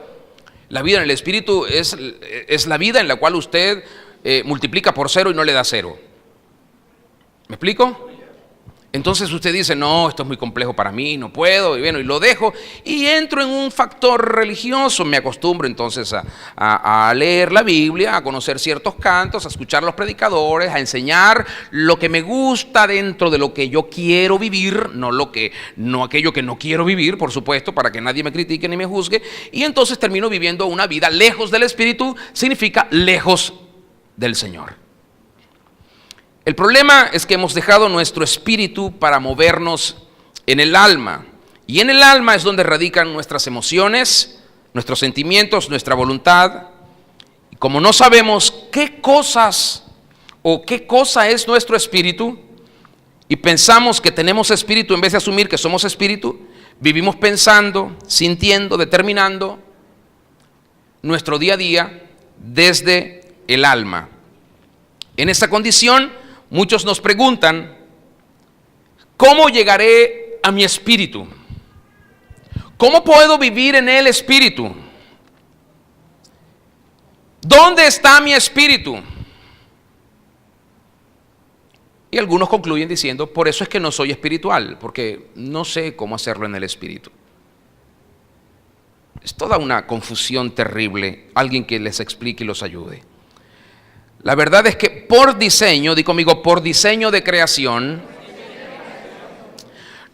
A: La vida en el espíritu es la vida en la cual usted multiplica por 0 y no le da 0. ¿Me explico? Entonces usted dice, no, esto es muy complejo para mí, no puedo, y bueno, y lo dejo, y entro en un factor religioso, me acostumbro entonces a leer la Biblia, a conocer ciertos cantos, a escuchar a los predicadores, a enseñar lo que me gusta dentro de lo que yo quiero vivir, no aquello que no quiero vivir, por supuesto, para que nadie me critique ni me juzgue, y entonces termino viviendo una vida lejos del Espíritu, significa lejos del Señor. El problema es que hemos dejado nuestro espíritu para movernos en el alma. Y en el alma es donde radican nuestras emociones, nuestros sentimientos, nuestra voluntad. Y como no sabemos qué cosas o qué cosa es nuestro espíritu, y pensamos que tenemos espíritu en vez de asumir que somos espíritu, vivimos pensando, sintiendo, determinando nuestro día a día desde el alma. En esta condición, muchos nos preguntan, ¿cómo llegaré a mi espíritu? ¿Cómo puedo vivir en el espíritu? ¿Dónde está mi espíritu? Y algunos concluyen diciendo, por eso es que no soy espiritual, porque no sé cómo hacerlo en el espíritu. Es toda una confusión terrible. Alguien que les explique y los ayude. La verdad es que por diseño, di conmigo, por diseño de creación,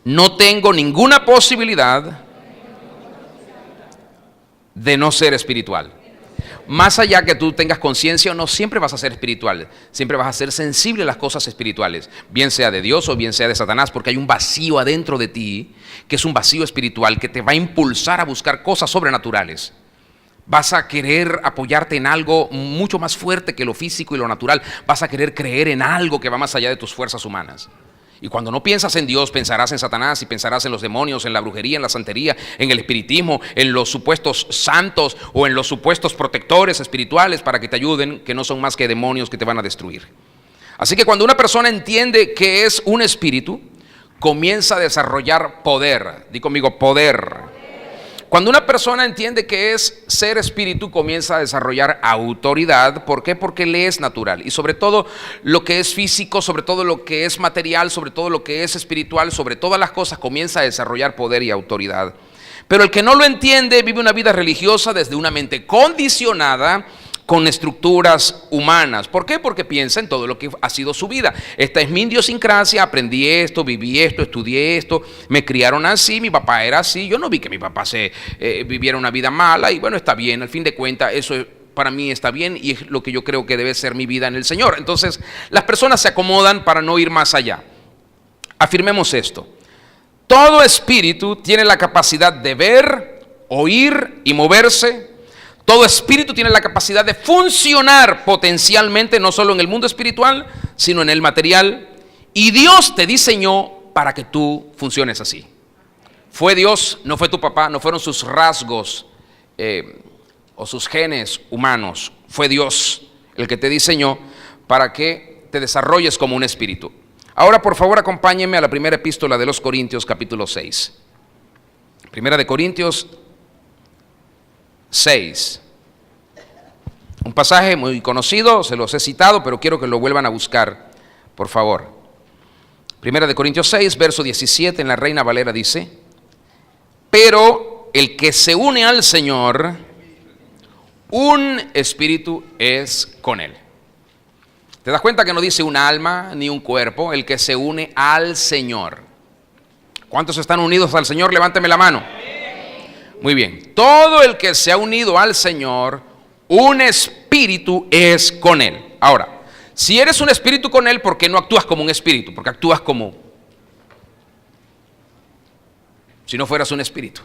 A: no tengo ninguna posibilidad de no ser espiritual. Más allá que tú tengas conciencia o no, siempre vas a ser espiritual, siempre vas a ser sensible a las cosas espirituales, bien sea de Dios o bien sea de Satanás, porque hay un vacío adentro de ti, que es un vacío espiritual que te va a impulsar a buscar cosas sobrenaturales. Vas a querer apoyarte en algo mucho más fuerte que lo físico y lo natural, vas a querer creer en algo que va más allá de tus fuerzas humanas. Y cuando no piensas en Dios, pensarás en Satanás y pensarás en los demonios, en la brujería, en la santería, en el espiritismo, en los supuestos santos o en los supuestos protectores espirituales para que te ayuden, que no son más que demonios que te van a destruir. Así que cuando una persona entiende que es un espíritu, comienza a desarrollar poder. Di conmigo, poder. Cuando una persona entiende que es ser espíritu, comienza a desarrollar autoridad. ¿Por qué? Porque le es natural. Y sobre todo lo que es físico, sobre todo lo que es material, sobre todo lo que es espiritual, sobre todas las cosas, comienza a desarrollar poder y autoridad. Pero el que no lo entiende vive una vida religiosa desde una mente condicionada con estructuras humanas. ¿Por qué? Porque piensa en todo lo que ha sido su vida. Esta es mi idiosincrasia, aprendí esto, viví esto, estudié esto, me criaron así, mi papá era así. Yo no vi que mi papá viviera una vida mala y bueno, está bien, al fin de cuentas eso para mí está bien y es lo que yo creo que debe ser mi vida en el Señor. Entonces las personas se acomodan para no ir más allá. Afirmemos esto: todo espíritu tiene la capacidad de ver, oír y moverse. Todo espíritu tiene la capacidad de funcionar potencialmente, no solo en el mundo espiritual, sino en el material. Y Dios te diseñó para que tú funciones así. Fue Dios, no fue tu papá, no fueron sus rasgos o sus genes humanos. Fue Dios el que te diseñó para que te desarrolles como un espíritu. Ahora, por favor, acompáñenme a la primera epístola de los Corintios, capítulo 6. Primera de Corintios 6. Un pasaje muy conocido, se los he citado, pero quiero que lo vuelvan a buscar, por favor. Primera de Corintios 6, verso 17, en la Reina Valera dice: pero el que se une al Señor, un espíritu es con él. ¿Te das cuenta que no dice un alma ni un cuerpo? El que se une al Señor. ¿Cuántos están unidos al Señor? Levánteme la mano. Muy bien. Todo el que se ha unido al Señor, un espíritu es con él. Ahora, si eres un espíritu con él, ¿por qué no actúas como un espíritu? Porque actúas como si no fueras un espíritu.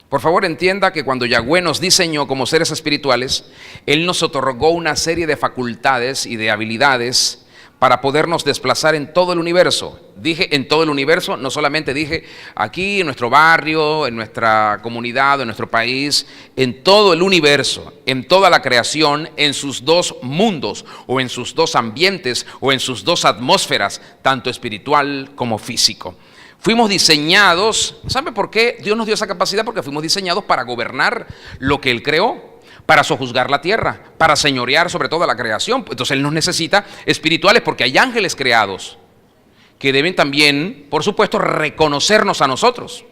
A: Por favor, entienda que cuando Yahweh nos diseñó como seres espirituales, Él nos otorgó una serie de facultades y de habilidades para podernos desplazar en todo el universo. Dije en todo el universo, no solamente dije aquí en nuestro barrio, en nuestra comunidad, en nuestro país, en todo el universo, en toda la creación, en sus dos mundos, o en sus dos ambientes, o en sus dos atmósferas, tanto espiritual como físico. Fuimos diseñados, ¿sabe por qué Dios nos dio esa capacidad? Porque fuimos diseñados para gobernar lo que Él creó, para sojuzgar la tierra, para señorear sobre toda la creación. Entonces Él nos necesita espirituales porque hay ángeles creados que deben también, por supuesto, reconocernos a nosotros.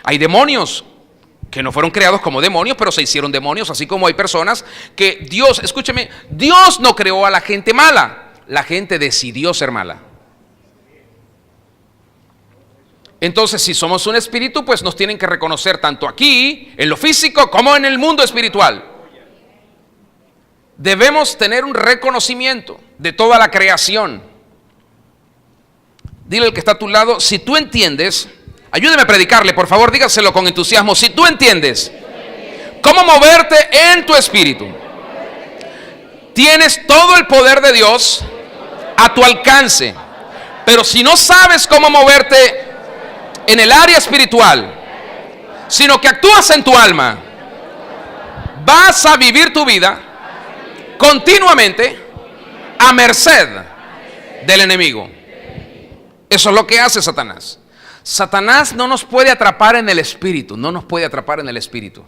A: Hay demonios que no fueron creados como demonios, pero se hicieron demonios, así como hay personas que Dios, escúcheme, Dios no creó a la gente mala, la gente decidió ser mala. Entonces, si somos un espíritu, pues nos tienen que reconocer tanto aquí, en lo físico, como en el mundo espiritual. Debemos tener un reconocimiento de toda la creación. Dile al que está a tu lado, si tú entiendes, ayúdeme a predicarle, por favor, dígaselo con entusiasmo. Si tú entiendes cómo moverte en tu espíritu, tienes todo el poder de Dios a tu alcance. Pero si no sabes cómo moverte en el área espiritual, sino que actúas en tu alma, vas a vivir tu vida continuamente a merced del enemigo. Eso es lo que hace Satanás. Satanás no nos puede atrapar en el espíritu, no nos puede atrapar en el espíritu,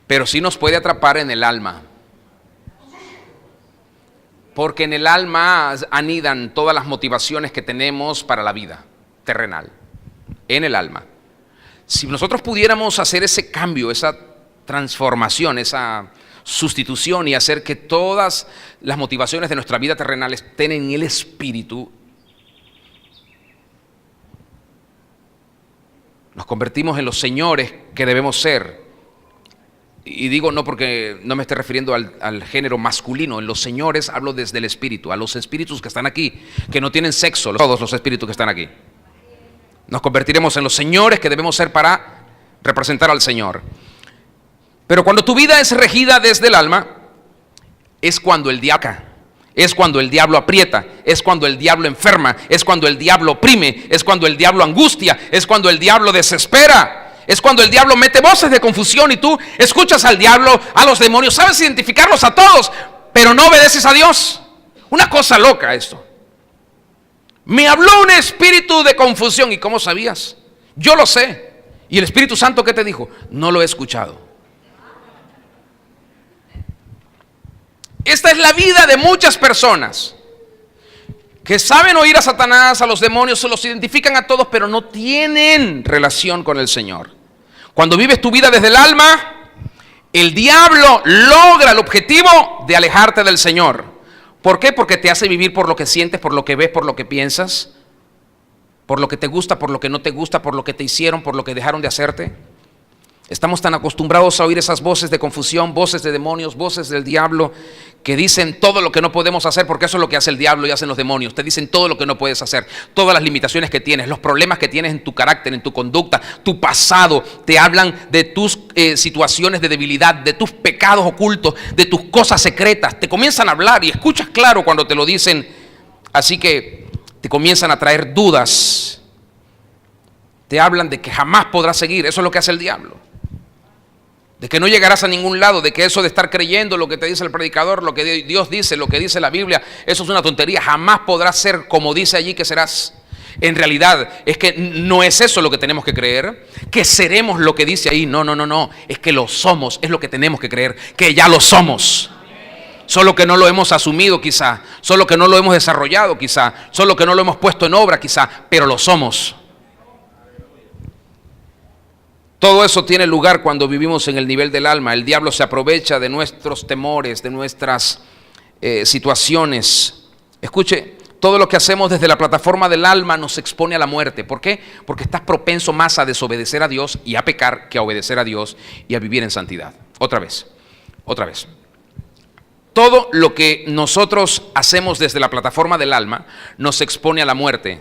A: pero sí nos puede atrapar en el alma. Porque en el alma anidan todas las motivaciones que tenemos para la vida terrenal. En el alma. Si nosotros pudiéramos hacer ese cambio, esa transformación, esa sustitución y hacer que todas las motivaciones de nuestra vida terrenal estén en el espíritu, nos convertimos en los señores que debemos ser. Y digo no porque no me esté refiriendo al género masculino. En los señores hablo desde el espíritu, a los espíritus que están aquí, que no tienen sexo, todos los espíritus que están aquí. Nos convertiremos en los señores que debemos ser para representar al Señor. Pero cuando tu vida es regida desde el alma, es cuando el diablo, es cuando el diablo aprieta, es cuando el diablo enferma, es cuando el diablo oprime, es cuando el diablo angustia, es cuando el diablo desespera. Es cuando el diablo mete voces de confusión y tú escuchas al diablo, a los demonios, sabes identificarlos a todos, pero no obedeces a Dios. Una cosa loca esto. Me habló un espíritu de confusión. ¿Y cómo sabías? Yo lo sé. ¿Y el Espíritu Santo qué te dijo? No lo he escuchado. Esta es la vida de muchas personas que saben oír a Satanás, a los demonios, se los identifican a todos, pero no tienen relación con el Señor. Cuando vives tu vida desde el alma, el diablo logra el objetivo de alejarte del Señor. ¿Por qué? Porque te hace vivir por lo que sientes, por lo que ves, por lo que piensas, por lo que te gusta, por lo que no te gusta, por lo que te hicieron, por lo que dejaron de hacerte. Estamos tan acostumbrados a oír esas voces de confusión, voces de demonios, voces del diablo, que dicen todo lo que no podemos hacer, porque eso es lo que hace el diablo y hacen los demonios. Te dicen todo lo que no puedes hacer, todas las limitaciones que tienes, los problemas que tienes en tu carácter, en tu conducta, tu pasado. Te hablan de tus situaciones de debilidad, de tus pecados ocultos, de tus cosas secretas. Te comienzan a hablar y escuchas claro cuando te lo dicen. Así que te comienzan a traer dudas. Te hablan de que jamás podrás seguir. Eso es lo que hace el diablo. De que no llegarás a ningún lado, de que eso de estar creyendo lo que te dice el predicador, lo que Dios dice, lo que dice la Biblia, eso es una tontería. Jamás podrás ser como dice allí que serás. En realidad es que no es eso lo que tenemos que creer, que seremos lo que dice ahí. No, es que lo somos, es lo que tenemos que creer, que ya lo somos. Solo que no lo hemos asumido quizá, solo que no lo hemos desarrollado quizá, solo que no lo hemos puesto en obra quizá, pero lo somos. Todo eso tiene lugar cuando vivimos en el nivel del alma. El diablo se aprovecha de nuestros temores, de nuestras situaciones. Escuche, todo lo que hacemos desde la plataforma del alma nos expone a la muerte. ¿Por qué? Porque estás propenso más a desobedecer a Dios y a pecar que a obedecer a Dios y a vivir en santidad. Otra vez. Todo lo que nosotros hacemos desde la plataforma del alma nos expone a la muerte,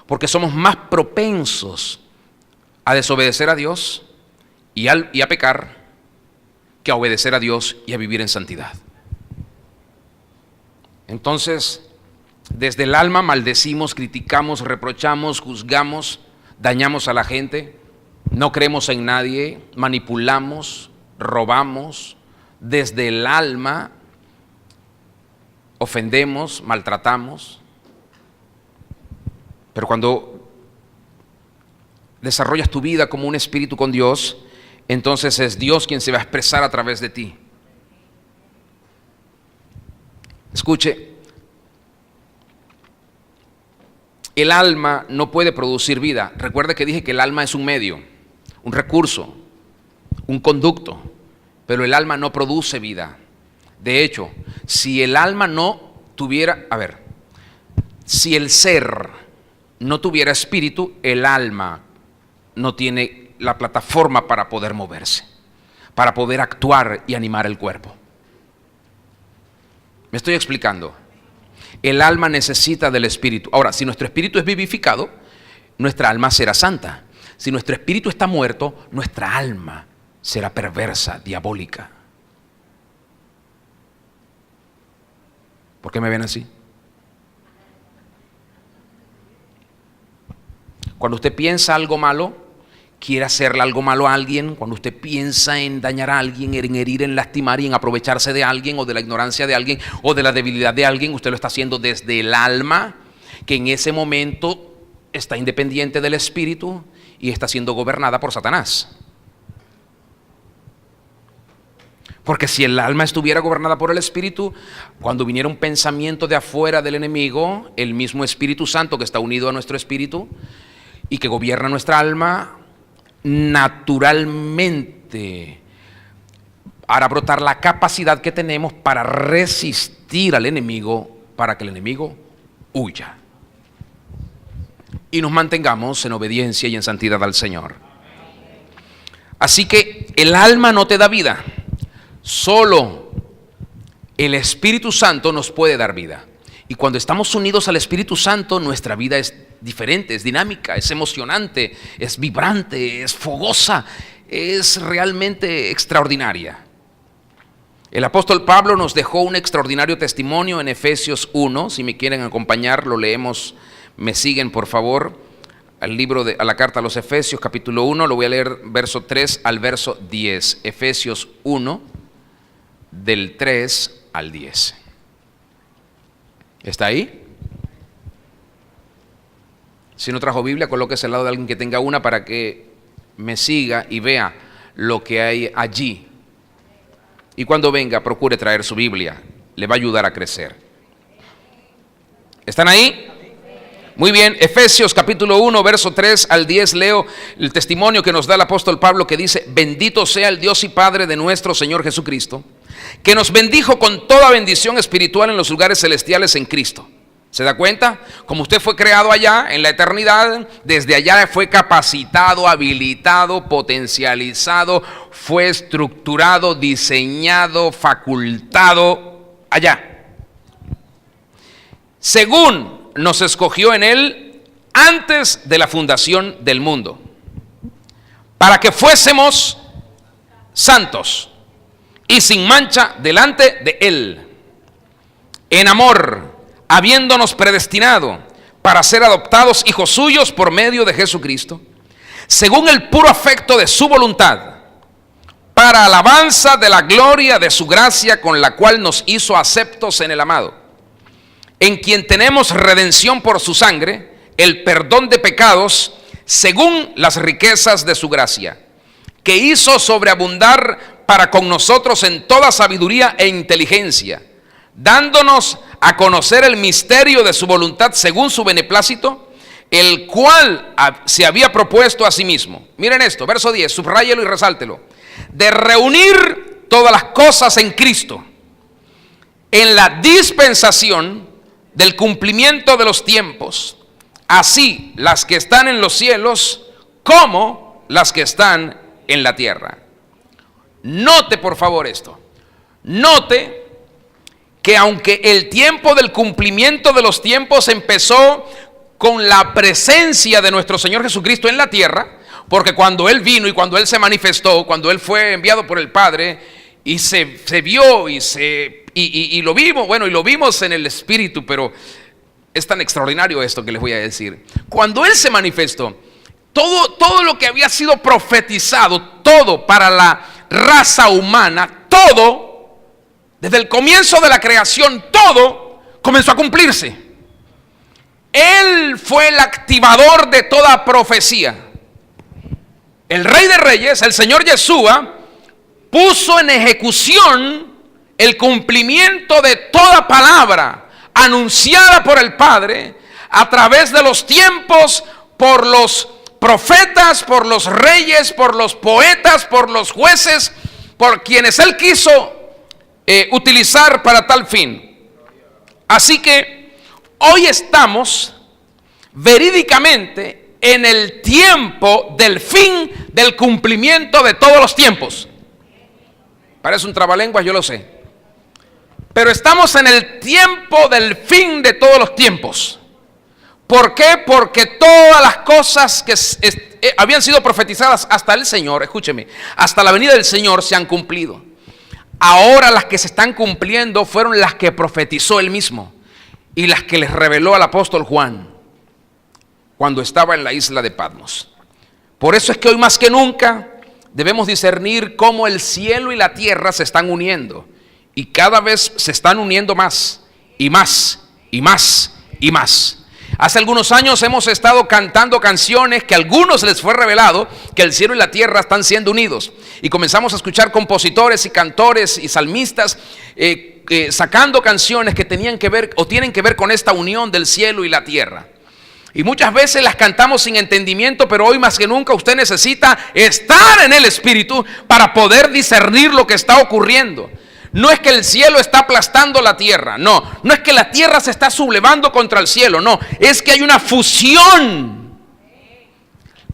A: porque somos más propensos a desobedecer a Dios y a pecar que a obedecer a Dios y a vivir en santidad. Entonces, desde el alma maldecimos, criticamos, reprochamos, juzgamos, dañamos a la gente, no creemos en nadie, manipulamos, robamos. Desde el alma ofendemos, maltratamos. Pero cuando desarrollas tu vida como un espíritu con Dios, entonces es Dios quien se va a expresar a través de ti. Escuche, el alma no puede producir vida. Recuerde que dije que el alma es un medio, un recurso, un conducto, pero el alma no produce vida. De hecho, si el alma no tuviera, si el ser no tuviera espíritu, el alma no tiene la plataforma para poder moverse, para poder actuar y animar el cuerpo. ¿Me estoy explicando? El alma necesita del espíritu. Ahora, si nuestro espíritu es vivificado, nuestra alma será santa. Si nuestro espíritu está muerto, nuestra alma será perversa, diabólica. ¿Por qué me ven así? Cuando usted piensa algo malo, quiere hacerle algo malo a alguien, cuando usted piensa en dañar a alguien, en herir, en lastimar y en aprovecharse de alguien o de la ignorancia de alguien o de la debilidad de alguien, usted lo está haciendo desde el alma, que en ese momento está independiente del espíritu y está siendo gobernada por Satanás. Porque si el alma estuviera gobernada por el espíritu, cuando viniera un pensamiento de afuera del enemigo, el mismo Espíritu Santo que está unido a nuestro espíritu y que gobierna nuestra alma, naturalmente hará brotar la capacidad que tenemos para resistir al enemigo, para que el enemigo huya y nos mantengamos en obediencia y en santidad al Señor. Así que el alma no te da vida, solo el Espíritu Santo nos puede dar vida. Y cuando estamos unidos al Espíritu Santo, nuestra vida es diferente, es dinámica, es emocionante, es vibrante, es fogosa, es realmente extraordinaria. El apóstol Pablo nos dejó un extraordinario testimonio en Efesios 1. Si me quieren acompañar, lo leemos, me siguen por favor, a la carta a los Efesios, capítulo 1, lo voy a leer verso 3 al verso 10. Efesios 1, del 3 al 10. ¿Está ahí? Si no trajo Biblia, colóquese al lado de alguien que tenga una para que me siga y vea lo que hay allí. Y cuando venga, procure traer su Biblia. Le va a ayudar a crecer. ¿Están ahí? Muy bien, Efesios capítulo 1, verso 3 al 10, leo el testimonio que nos da el apóstol Pablo, que dice: bendito sea el Dios y Padre de nuestro Señor Jesucristo, que nos bendijo con toda bendición espiritual en los lugares celestiales en Cristo. ¿Se da cuenta? Como usted fue creado allá en la eternidad, desde allá fue capacitado, habilitado, potencializado, fue estructurado, diseñado, facultado allá. Según nos escogió en Él antes de la fundación del mundo, para que fuésemos santos y sin mancha delante de Él, en amor, habiéndonos predestinado para ser adoptados hijos suyos por medio de Jesucristo, según el puro afecto de su voluntad, para alabanza de la gloria de su gracia, con la cual nos hizo aceptos en el amado, en quien tenemos redención por su sangre, el perdón de pecados, según las riquezas de su gracia, que hizo sobreabundar para con nosotros en toda sabiduría e inteligencia, dándonos a conocer el misterio de su voluntad según su beneplácito, el cual se había propuesto a sí mismo. Miren esto, verso 10, subráyelo y resáltelo. De reunir todas las cosas en Cristo, en la dispensación del cumplimiento de los tiempos, así las que están en los cielos como las que están en la tierra. Note por favor esto. Note que aunque el tiempo del cumplimiento de los tiempos empezó con la presencia de nuestro Señor Jesucristo en la tierra, porque cuando Él vino y cuando Él se manifestó, cuando Él fue enviado por el Padre y se vio y lo vimos, bueno, y lo vimos en el Espíritu, pero es tan extraordinario esto que les voy a decir. Cuando Él se manifestó, todo lo que había sido profetizado, todo para la raza humana, todo, desde el comienzo de la creación, todo comenzó a cumplirse. Él fue el activador de toda profecía. El Rey de Reyes, el Señor Yeshua, puso en ejecución el cumplimiento de toda palabra anunciada por el Padre a través de los tiempos, por los profetas, por los reyes, por los poetas, por los jueces, por quienes Él quiso utilizar para tal fin. Así que hoy estamos verídicamente en el tiempo del fin del cumplimiento de todos los tiempos. Parece un trabalenguas, yo lo sé, pero estamos en el tiempo del fin de todos los tiempos. ¿Por qué? Porque todas las cosas que habían sido profetizadas hasta el Señor, escúcheme, hasta la venida del Señor, se han cumplido. Ahora las que se están cumpliendo fueron las que profetizó Él mismo y las que les reveló al apóstol Juan. cuando estaba en la isla de Patmos. Por eso es que hoy más que nunca debemos discernir cómo el cielo y la tierra se están uniendo, y cada vez se están uniendo más y más y más y más. Hace algunos años hemos estado cantando canciones que a algunos les fue revelado que el cielo y la tierra están siendo unidos, y comenzamos a escuchar compositores y cantores y salmistas sacando canciones que tenían que ver o tienen que ver con esta unión del cielo y la tierra. Y muchas veces las cantamos sin entendimiento, pero hoy más que nunca usted necesita estar en el Espíritu para poder discernir lo que está ocurriendo. No es que el cielo está aplastando la tierra, no es que la tierra se está sublevando contra el cielo, no, es que hay una fusión,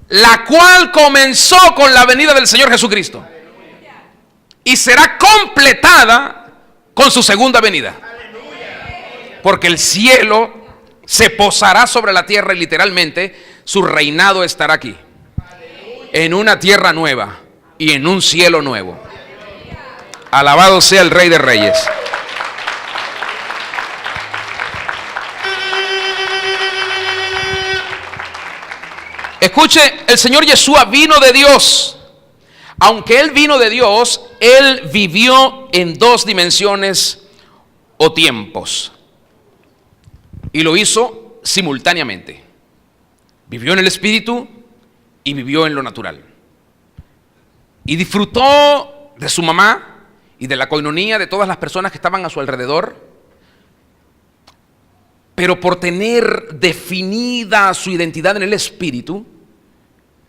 A: la cual comenzó con la venida del Señor Jesucristo y será completada con su segunda venida. Porque el cielo se posará sobre la tierra y literalmente su reinado estará aquí, en una tierra nueva y en un cielo nuevo. Alabado sea el Rey de Reyes. Escuche, el Señor Yeshua vino de Dios. Aunque Él vino de Dios, Él vivió en dos dimensiones o tiempos. Y lo hizo simultáneamente. Vivió en el Espíritu y vivió en lo natural. Y disfrutó de su mamá y de la coinonía de todas las personas que estaban a su alrededor. Pero por tener definida su identidad en el Espíritu,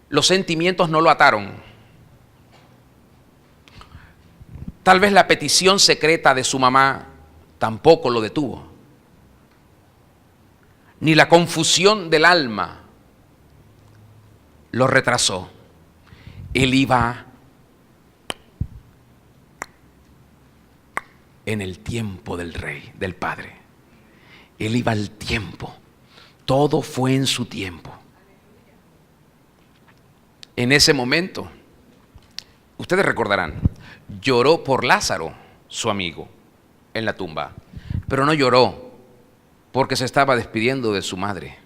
A: los sentimientos no lo ataron. Tal vez la petición secreta de su mamá tampoco lo detuvo. Ni la confusión del alma lo retrasó. Él iba en el tiempo del Rey, del Padre. Él iba al tiempo. Todo fue en su tiempo. En ese momento, ustedes recordarán, lloró por Lázaro, su amigo, en la tumba. Pero no lloró porque se estaba despidiendo de su madre.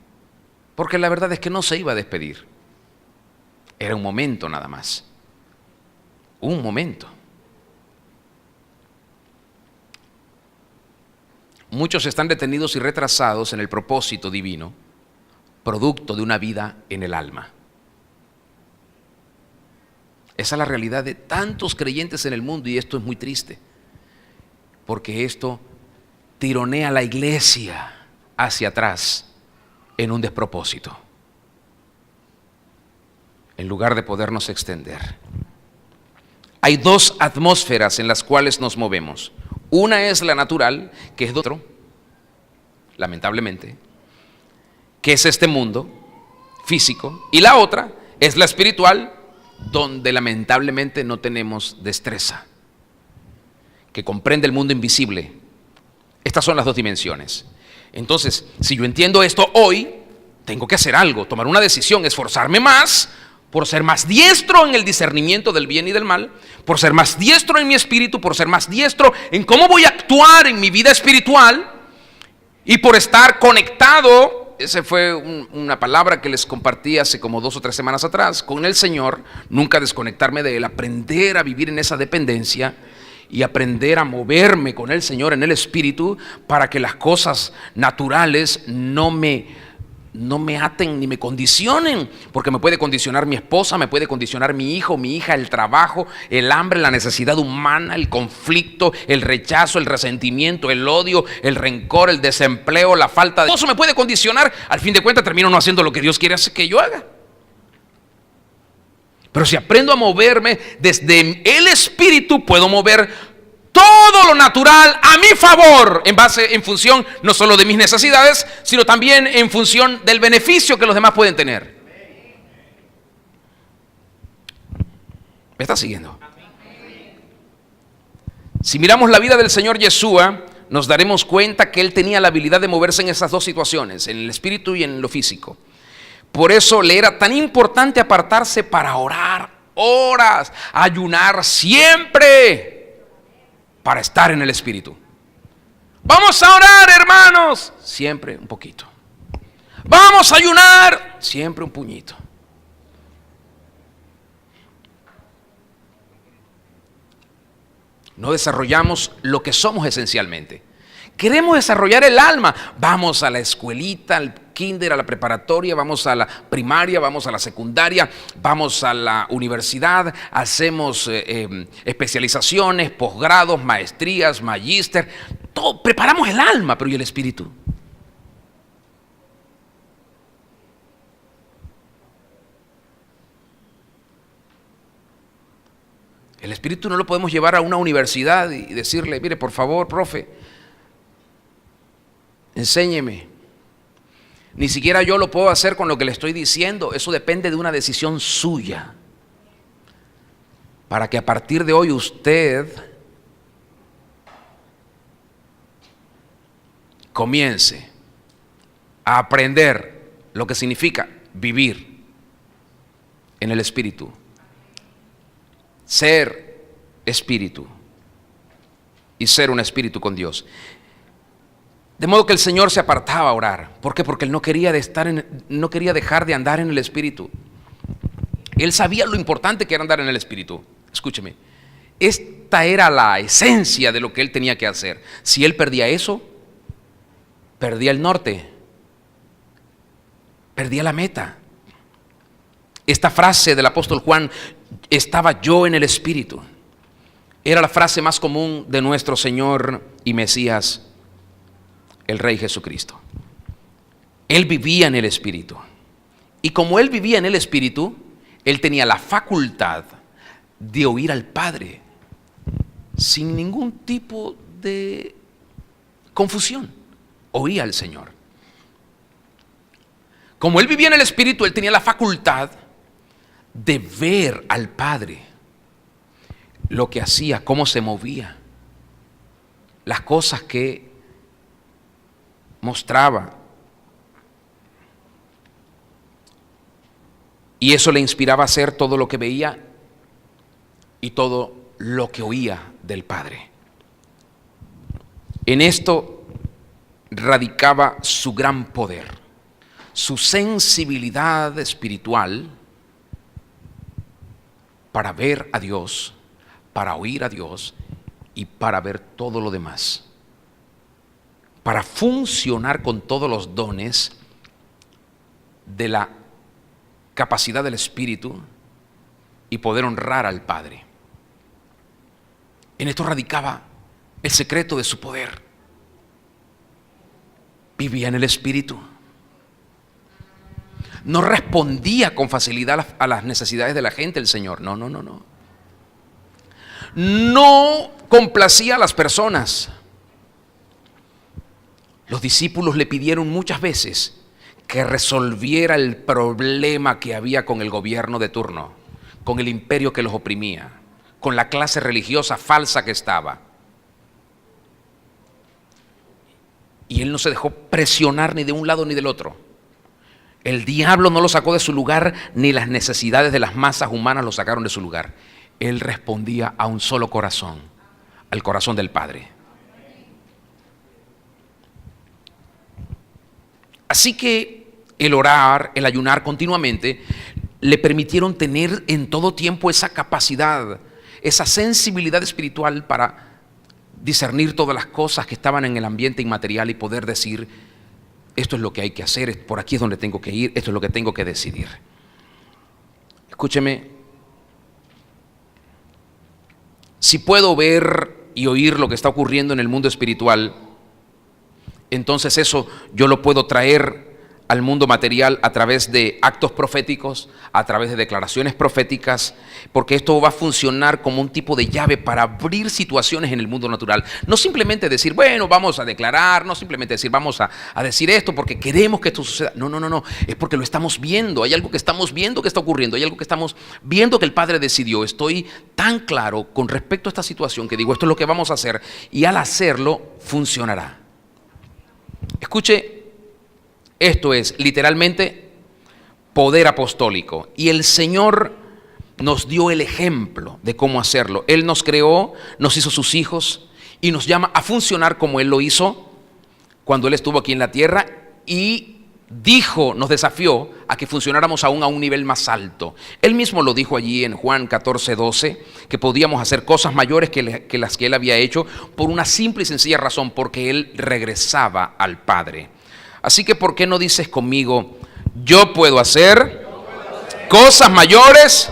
A: Porque la verdad es que no se iba a despedir. Era un momento nada más. Un momento. Muchos están detenidos y retrasados en el propósito divino, producto de una vida en el alma. Esa es la realidad de tantos creyentes en el mundo, y esto es muy triste, porque esto tironea a la iglesia hacia atrás en un despropósito, en lugar de podernos extender. Hay dos atmósferas en las cuales nos movemos. Una es la natural, que es de otro, lamentablemente, que es este mundo físico, y la otra es la espiritual, donde lamentablemente no tenemos destreza, que comprende el mundo invisible. Estas son las dos dimensiones. Entonces, si yo entiendo esto hoy, tengo que hacer algo, tomar una decisión, esforzarme más por ser más diestro en el discernimiento del bien y del mal, por ser más diestro en mi espíritu, por ser más diestro en cómo voy a actuar en mi vida espiritual, y por estar conectado, esa fue una palabra que les compartí hace como 2 o 3 semanas atrás, con el Señor, nunca desconectarme de Él, aprender a vivir en esa dependencia y aprender a moverme con el Señor en el espíritu para que las cosas naturales no me aten ni me condicionen, porque me puede condicionar mi esposa, me puede condicionar mi hijo, mi hija, el trabajo, el hambre, la necesidad humana, el conflicto, el rechazo, el resentimiento, el odio, el rencor, el desempleo, la falta de... Todo eso me puede condicionar. Al fin de cuentas termino no haciendo lo que Dios quiere que yo haga. Pero si aprendo a moverme desde el espíritu, puedo mover todo lo natural a mi favor, en función no solo de mis necesidades, sino también en función del beneficio que los demás pueden tener. ¿Me está siguiendo? Si miramos la vida del Señor Yeshua, nos daremos cuenta que Él tenía la habilidad de moverse en esas dos situaciones, en el espíritu y en lo físico. Por eso le era tan importante apartarse para orar horas, ayunar siempre, para estar en el espíritu. Vamos a orar, hermanos, siempre un poquito. Vamos a ayunar. Siempre un puñito. No desarrollamos lo que somos esencialmente. Queremos desarrollar el alma. Vamos a la escuelita, al kinder, a la preparatoria, vamos a la primaria, vamos a la secundaria, vamos a la universidad, hacemos especializaciones, posgrados, maestrías, magíster. Todo, preparamos el alma, pero ¿y el espíritu? El espíritu no lo podemos llevar a una universidad y decirle, mire, por favor, profe, enséñeme. Ni siquiera yo lo puedo hacer con lo que le estoy diciendo. Eso depende de una decisión suya. Para que a partir de hoy usted comience a aprender lo que significa vivir en el espíritu. Ser espíritu y ser un espíritu con Dios. De modo que el Señor se apartaba a orar. ¿Por qué? Porque Él no quería dejar de andar en el Espíritu. Él sabía lo importante que era andar en el Espíritu. Escúcheme, esta era la esencia de lo que Él tenía que hacer. Si Él perdía eso, perdía el norte, perdía la meta. Esta frase del apóstol Juan, estaba yo en el Espíritu, era la frase más común de nuestro Señor y Mesías, el Rey Jesucristo. Él vivía en el Espíritu. Y como Él vivía en el Espíritu, Él tenía la facultad de oír al Padre sin ningún tipo de confusión. Oía al Señor. Como Él vivía en el Espíritu, Él tenía la facultad de ver al Padre, lo que hacía, cómo se movía, las cosas que mostraba. Y eso le inspiraba a hacer todo lo que veía y todo lo que oía del Padre. En esto radicaba su gran poder, su sensibilidad espiritual para ver a Dios, para oír a Dios y para ver todo lo demás. Para funcionar con todos los dones de la capacidad del Espíritu y poder honrar al Padre. En esto radicaba el secreto de su poder. Vivía en el Espíritu. No respondía con facilidad a las necesidades de la gente el Señor. No. No complacía a las personas. Los discípulos le pidieron muchas veces que resolviera el problema que había con el gobierno de turno, con el imperio que los oprimía, con la clase religiosa falsa que estaba. Y Él no se dejó presionar ni de un lado ni del otro. El diablo no lo sacó de su lugar, ni las necesidades de las masas humanas lo sacaron de su lugar. Él respondía a un solo corazón, al corazón del Padre. Así que el orar, el ayunar continuamente, le permitieron tener en todo tiempo esa capacidad, esa sensibilidad espiritual para discernir todas las cosas que estaban en el ambiente inmaterial y poder decir, esto es lo que hay que hacer, por aquí es donde tengo que ir, esto es lo que tengo que decidir. Escúcheme, si puedo ver y oír lo que está ocurriendo en el mundo espiritual, entonces eso yo lo puedo traer al mundo material a través de actos proféticos, a través de declaraciones proféticas, porque esto va a funcionar como un tipo de llave para abrir situaciones en el mundo natural. No simplemente decir, bueno, vamos a declarar, no simplemente decir, vamos a decir esto porque queremos que esto suceda. No, es porque lo estamos viendo, hay algo que estamos viendo que está ocurriendo, hay algo que estamos viendo que el Padre decidió. Estoy tan claro con respecto a esta situación que digo, esto es lo que vamos a hacer, y al hacerlo funcionará. Escuche, esto es literalmente poder apostólico. Y el Señor nos dio el ejemplo de cómo hacerlo. Él nos creó, nos hizo sus hijos y nos llama a funcionar como Él lo hizo cuando Él estuvo aquí en la tierra y nos desafió a que funcionáramos aún a un nivel más alto. Él mismo lo dijo allí en Juan 14:12, que podíamos hacer cosas mayores que las que Él había hecho por una simple y sencilla razón, porque Él regresaba al Padre. Así que, ¿por qué no dices conmigo: yo puedo hacer cosas mayores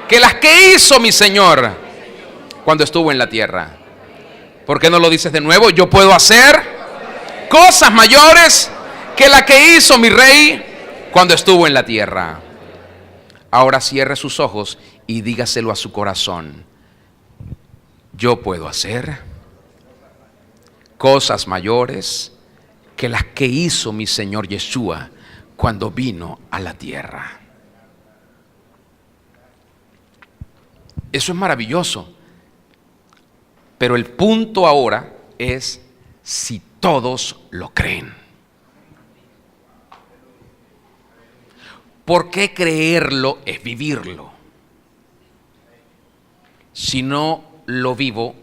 A: que las que hizo mi Señor cuando estuvo en la tierra? ¿Por qué no lo dices de nuevo? Yo puedo hacer cosas mayores que la que hizo mi Rey cuando estuvo en la tierra. Ahora cierre sus ojos y dígaselo a su corazón: yo puedo hacer cosas mayores que las que hizo mi Señor Yeshua cuando vino a la tierra. Eso es maravilloso. Pero el punto ahora es si todos lo creen. Porque creerlo es vivirlo. Si no lo vivo,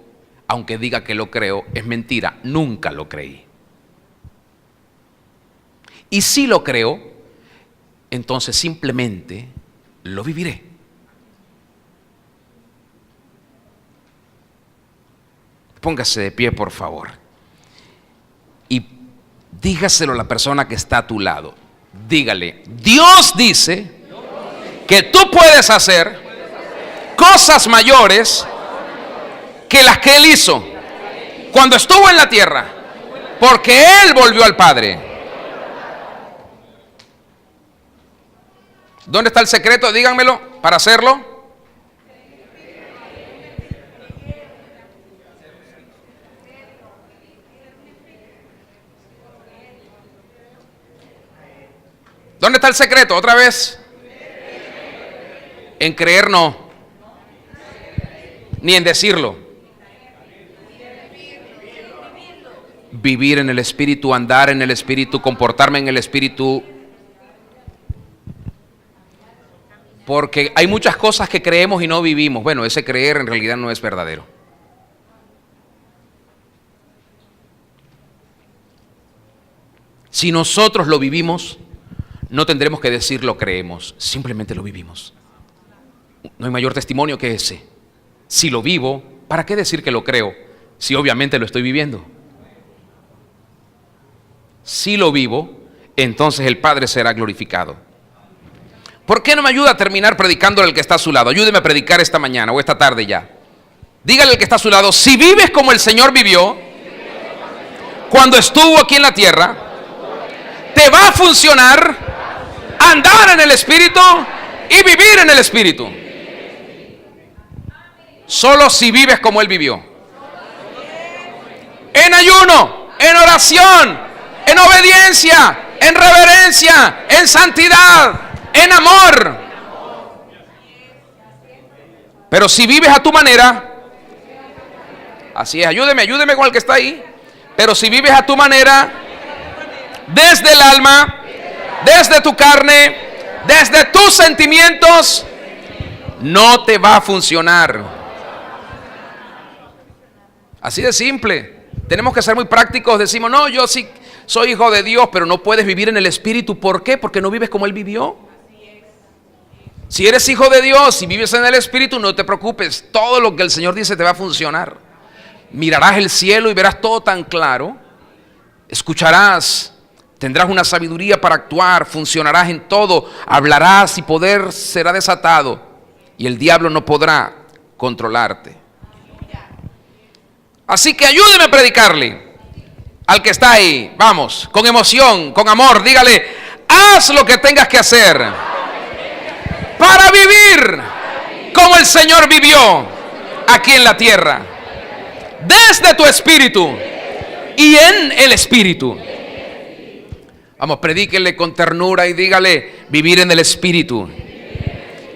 A: aunque diga que lo creo, es mentira. Nunca lo creí. Y si lo creo, entonces simplemente lo viviré. Póngase de pie, por favor, y dígaselo a la persona que está a tu lado. Dígale: Dios dice que tú puedes hacer cosas mayores que las que Él hizo cuando estuvo en la tierra, porque Él volvió al Padre. ¿Dónde está el secreto? Díganmelo para hacerlo. ¿Dónde está el secreto? Otra vez. En creer no. Ni en decirlo. Vivir en el Espíritu, andar en el Espíritu, comportarme en el Espíritu. Porque hay muchas cosas que creemos y no vivimos. Bueno, ese creer en realidad no es verdadero. Si nosotros lo vivimos, no tendremos que decir lo creemos, simplemente lo vivimos. No hay mayor testimonio que ese. Si lo vivo, ¿para qué decir que lo creo? Si obviamente lo estoy viviendo. Si lo vivo, entonces el Padre será glorificado. ¿Por qué no me ayuda a terminar predicándole al que está a su lado? Ayúdeme a predicar esta mañana o esta tarde ya. Dígale al que está a su lado: si vives como el Señor vivió cuando estuvo aquí en la tierra, te va a funcionar andar en el Espíritu y vivir en el Espíritu. Solo si vives como Él vivió. En ayuno, en oración, en obediencia, en reverencia, en santidad, en amor. Pero si vives a tu manera, así es, ayúdeme con el que está ahí. Pero si vives a tu manera, desde el alma, desde tu carne, desde tus sentimientos, no te va a funcionar. Así de simple. Tenemos que ser muy prácticos. Decimos: no, yo sí soy hijo de Dios, pero no puedes vivir en el Espíritu. ¿Por qué? Porque no vives como Él vivió. Si eres hijo de Dios y vives en el Espíritu, no te preocupes. Todo lo que el Señor dice te va a funcionar. Mirarás el cielo y verás todo tan claro. Escucharás. Tendrás una sabiduría para actuar, funcionarás en todo, hablarás y poder será desatado y el diablo no podrá controlarte. Así que ayúdeme a predicarle al que está ahí. Vamos, con emoción, con amor, dígale: haz lo que tengas que hacer para vivir como el Señor vivió aquí en la tierra, desde tu espíritu y en el Espíritu. Vamos, predíquele con ternura y dígale: vivir en el Espíritu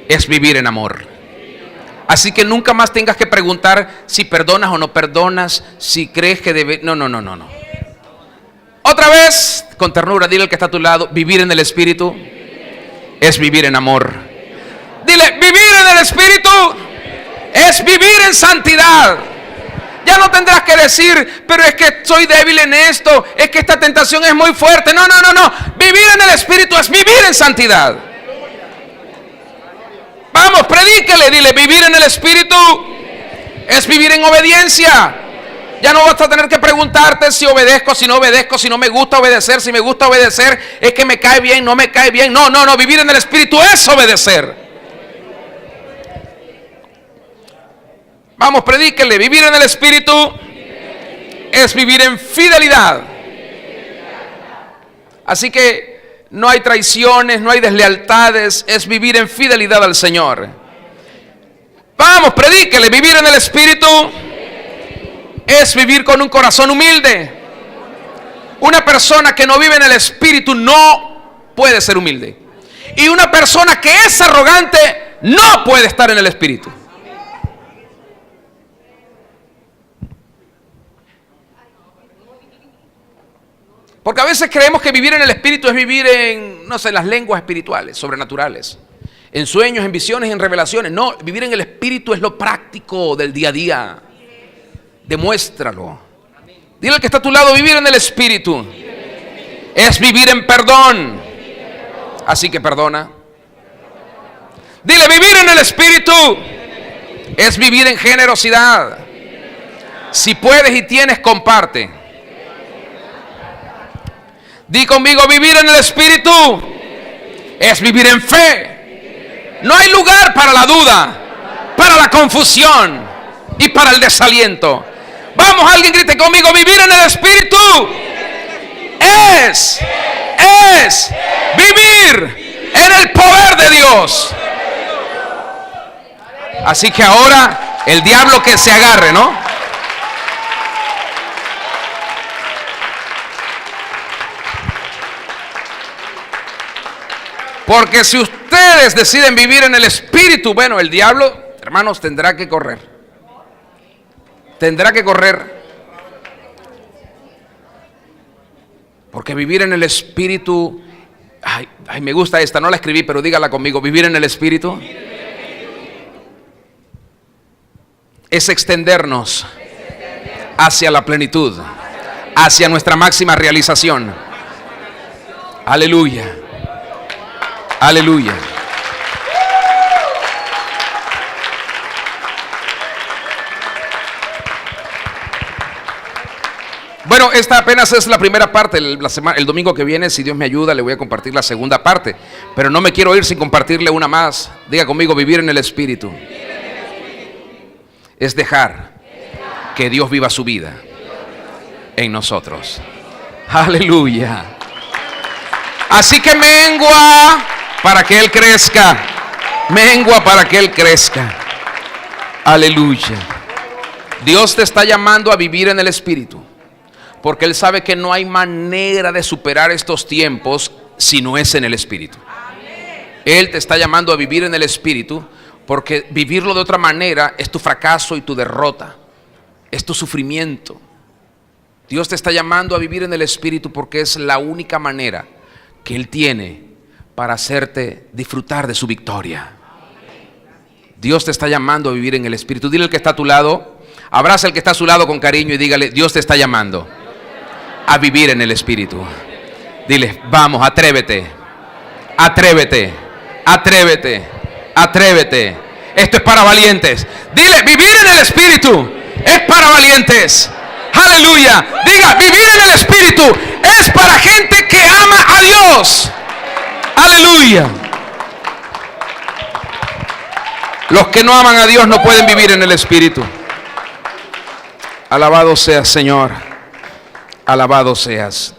A: es vivir en amor. Así que nunca más tengas que preguntar si perdonas o no perdonas, si crees que debe. No. Otra vez, con ternura, dile al que está a tu lado: vivir en el Espíritu es vivir en amor. Dile: vivir en el Espíritu es vivir en santidad. Ya no tendrás que decir, pero es que soy débil en esto, es que esta tentación es muy fuerte. No. Vivir en el Espíritu es vivir en santidad. Vamos, predíquele, dile, vivir en el Espíritu es vivir en obediencia. Ya no vas a tener que preguntarte si obedezco, si no obedezco, si no me gusta obedecer, si me gusta obedecer, es que me cae bien, no me cae bien. No, vivir en el Espíritu es obedecer. Vamos, predíquele, vivir en el Espíritu es vivir en fidelidad. Así que no hay traiciones, no hay deslealtades, es vivir en fidelidad al Señor. Vamos, predíquele, vivir en el Espíritu es vivir con un corazón humilde. Una persona que no vive en el Espíritu no puede ser humilde. Y una persona que es arrogante no puede estar en el Espíritu. Porque a veces creemos que vivir en el Espíritu es vivir en, no sé, las lenguas espirituales, sobrenaturales. En sueños, en visiones, en revelaciones. No, vivir en el Espíritu es lo práctico del día a día. Demuéstralo. Dile al que está a tu lado, vivir en el Espíritu es vivir en perdón. Así que perdona. Dile, vivir en el Espíritu es vivir en generosidad. Si puedes y tienes, comparte. Di conmigo, vivir en el Espíritu es vivir en fe. No hay lugar para la duda, para la confusión y para el desaliento. Vamos, alguien grite conmigo, vivir en el Espíritu es vivir en el poder de Dios. Así que ahora el diablo que se agarre, ¿no? Porque si ustedes deciden vivir en el Espíritu, bueno, el diablo, hermanos, tendrá que correr. Tendrá que correr. Porque vivir en el Espíritu, ay, me gusta esta, no la escribí, pero dígala conmigo, vivir en el Espíritu es extendernos hacia la plenitud, hacia nuestra máxima realización. Aleluya. Aleluya. Bueno, esta apenas es la primera parte. El domingo que viene, si Dios me ayuda, le voy a compartir la segunda parte. Pero no me quiero ir sin compartirle una más. Diga conmigo, vivir en el Espíritu es dejar que Dios viva su vida en nosotros. Aleluya. Así que mengua para que Él crezca. Mengua para que Él crezca. Aleluya. Dios te está llamando a vivir en el Espíritu, porque Él sabe que no hay manera de superar estos tiempos si no es en el Espíritu. Él te está llamando a vivir en el Espíritu, porque vivirlo de otra manera es tu fracaso y tu derrota, es tu sufrimiento. Dios te está llamando a vivir en el Espíritu porque es la única manera que Él tiene para hacerte disfrutar de su victoria. Dios te está llamando a vivir en el Espíritu. Dile al que está a tu lado, abraza al que está a su lado con cariño y dígale, Dios te está llamando a vivir en el Espíritu. Dile, vamos, atrévete, atrévete, atrévete, atrévete. Esto es para valientes. Dile, vivir en el Espíritu es para valientes. Aleluya. Diga, vivir en el Espíritu es para gente que ama a Dios. Aleluya. Los que no aman a Dios no pueden vivir en el Espíritu. Alabado seas, Señor. Alabado seas.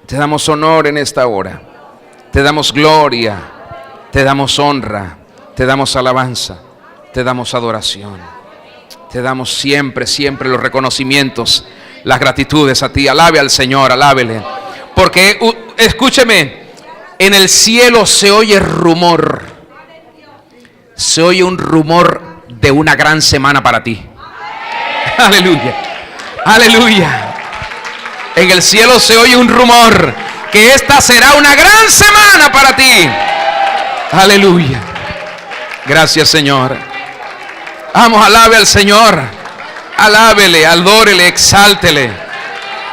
A: Te damos honor en esta hora. Te damos gloria. Te damos honra. Te damos alabanza. Te damos adoración. Te damos siempre, siempre los reconocimientos, las gratitudes a ti. Alabe al Señor, alábele. Porque, escúcheme, en el cielo se oye rumor. Se oye un rumor de una gran semana para ti. Aleluya. Aleluya. En el cielo se oye un rumor que esta será una gran semana para ti. Aleluya. Gracias, Señor. Vamos, alabe al Señor. Alábele, adórele, exáltele.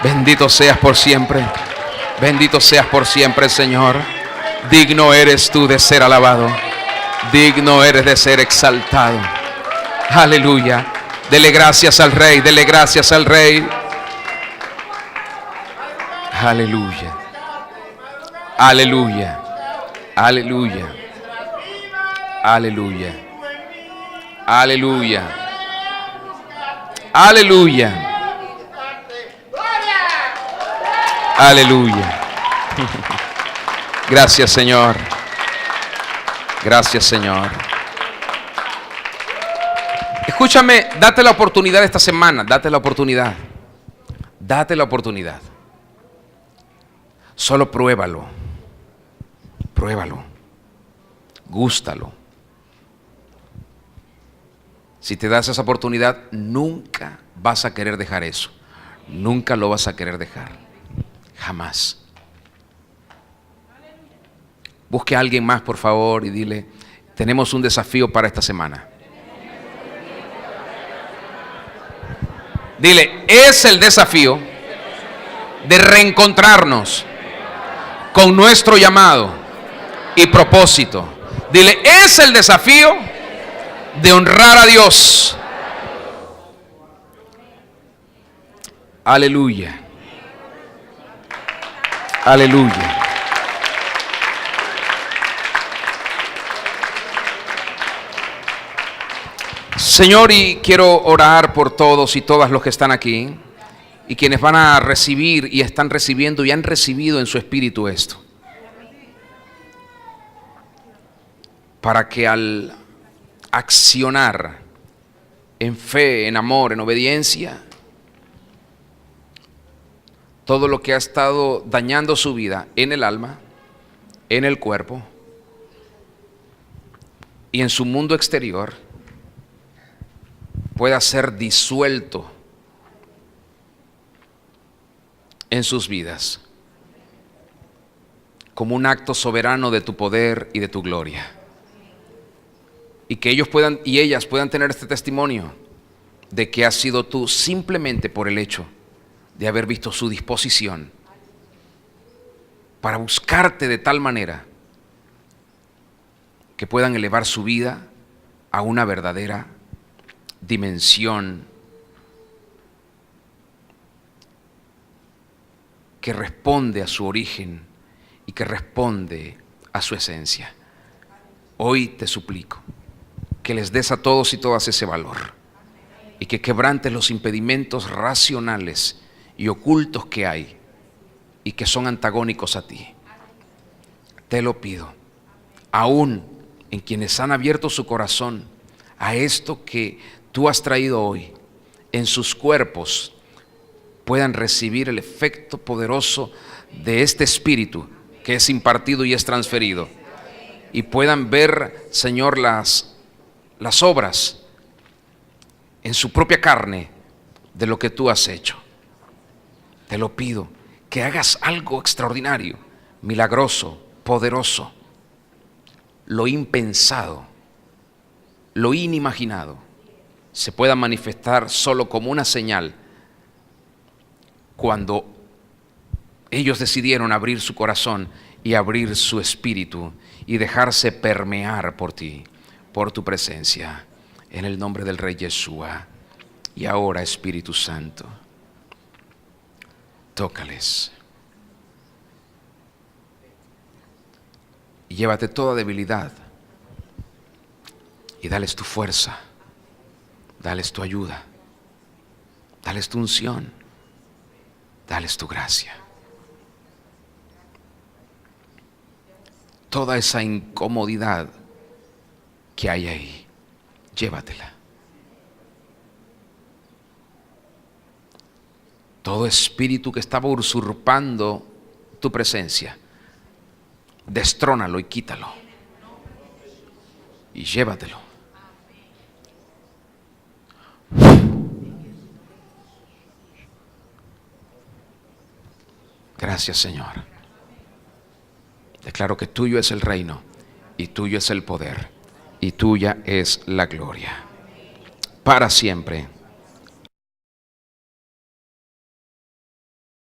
A: Bendito seas por siempre. Bendito seas por siempre, Señor. Digno eres tú de ser alabado. Digno eres de ser exaltado. Aleluya. Dele gracias al Rey. Dele gracias al Rey. Aleluya. Aleluya. Aleluya. Aleluya. Aleluya. Aleluya. Aleluya. Gracias, Señor. Gracias, Señor. Escúchame, date la oportunidad esta semana. Date la oportunidad. Date la oportunidad. Solo pruébalo. Pruébalo. Gústalo. Si te das esa oportunidad, nunca vas a querer dejar eso. Nunca lo vas a querer dejar. Jamás. Busque a alguien más, por favor, y dile: tenemos un desafío para esta semana. Dile: es el desafío de reencontrarnos con nuestro llamado y propósito. Dile: es el desafío de honrar a Dios. Aleluya. Aleluya. Señor, y quiero orar por todos y todas los que están aquí y quienes van a recibir y están recibiendo y han recibido en su espíritu esto, para que al accionar en fe, en amor, en obediencia, todo lo que ha estado dañando su vida en el alma, en el cuerpo y en su mundo exterior pueda ser disuelto en sus vidas como un acto soberano de tu poder y de tu gloria. Y que ellos puedan y ellas puedan tener este testimonio de que has sido tú simplemente por el hecho de haber visto su disposición para buscarte de tal manera que puedan elevar su vida a una verdadera dimensión que responde a su origen y que responde a su esencia. Hoy te suplico que les des a todos y todas ese valor y que quebrantes los impedimentos racionales y ocultos que hay y que son antagónicos a ti. Te lo pido, aún en quienes han abierto su corazón a esto que tú has traído hoy, en sus cuerpos puedan recibir el efecto poderoso de este espíritu que es impartido y es transferido, y puedan ver, Señor, las obras en su propia carne de lo que tú has hecho. Te lo pido, que hagas algo extraordinario, milagroso, poderoso, lo impensado, lo inimaginado, se pueda manifestar solo como una señal cuando ellos decidieron abrir su corazón y abrir su espíritu y dejarse permear por ti, por tu presencia, en el nombre del Rey Yeshua. Y ahora, Espíritu Santo, tócales y llévate toda debilidad y dales tu fuerza, dales tu ayuda, dales tu unción, dales tu gracia. Toda esa incomodidad que hay ahí, llévatela. Todo espíritu que estaba usurpando tu presencia, destrónalo y quítalo y llévatelo. Gracias, Señor. Declaro que tuyo es el reino y tuyo es el poder y tuya es la gloria para siempre.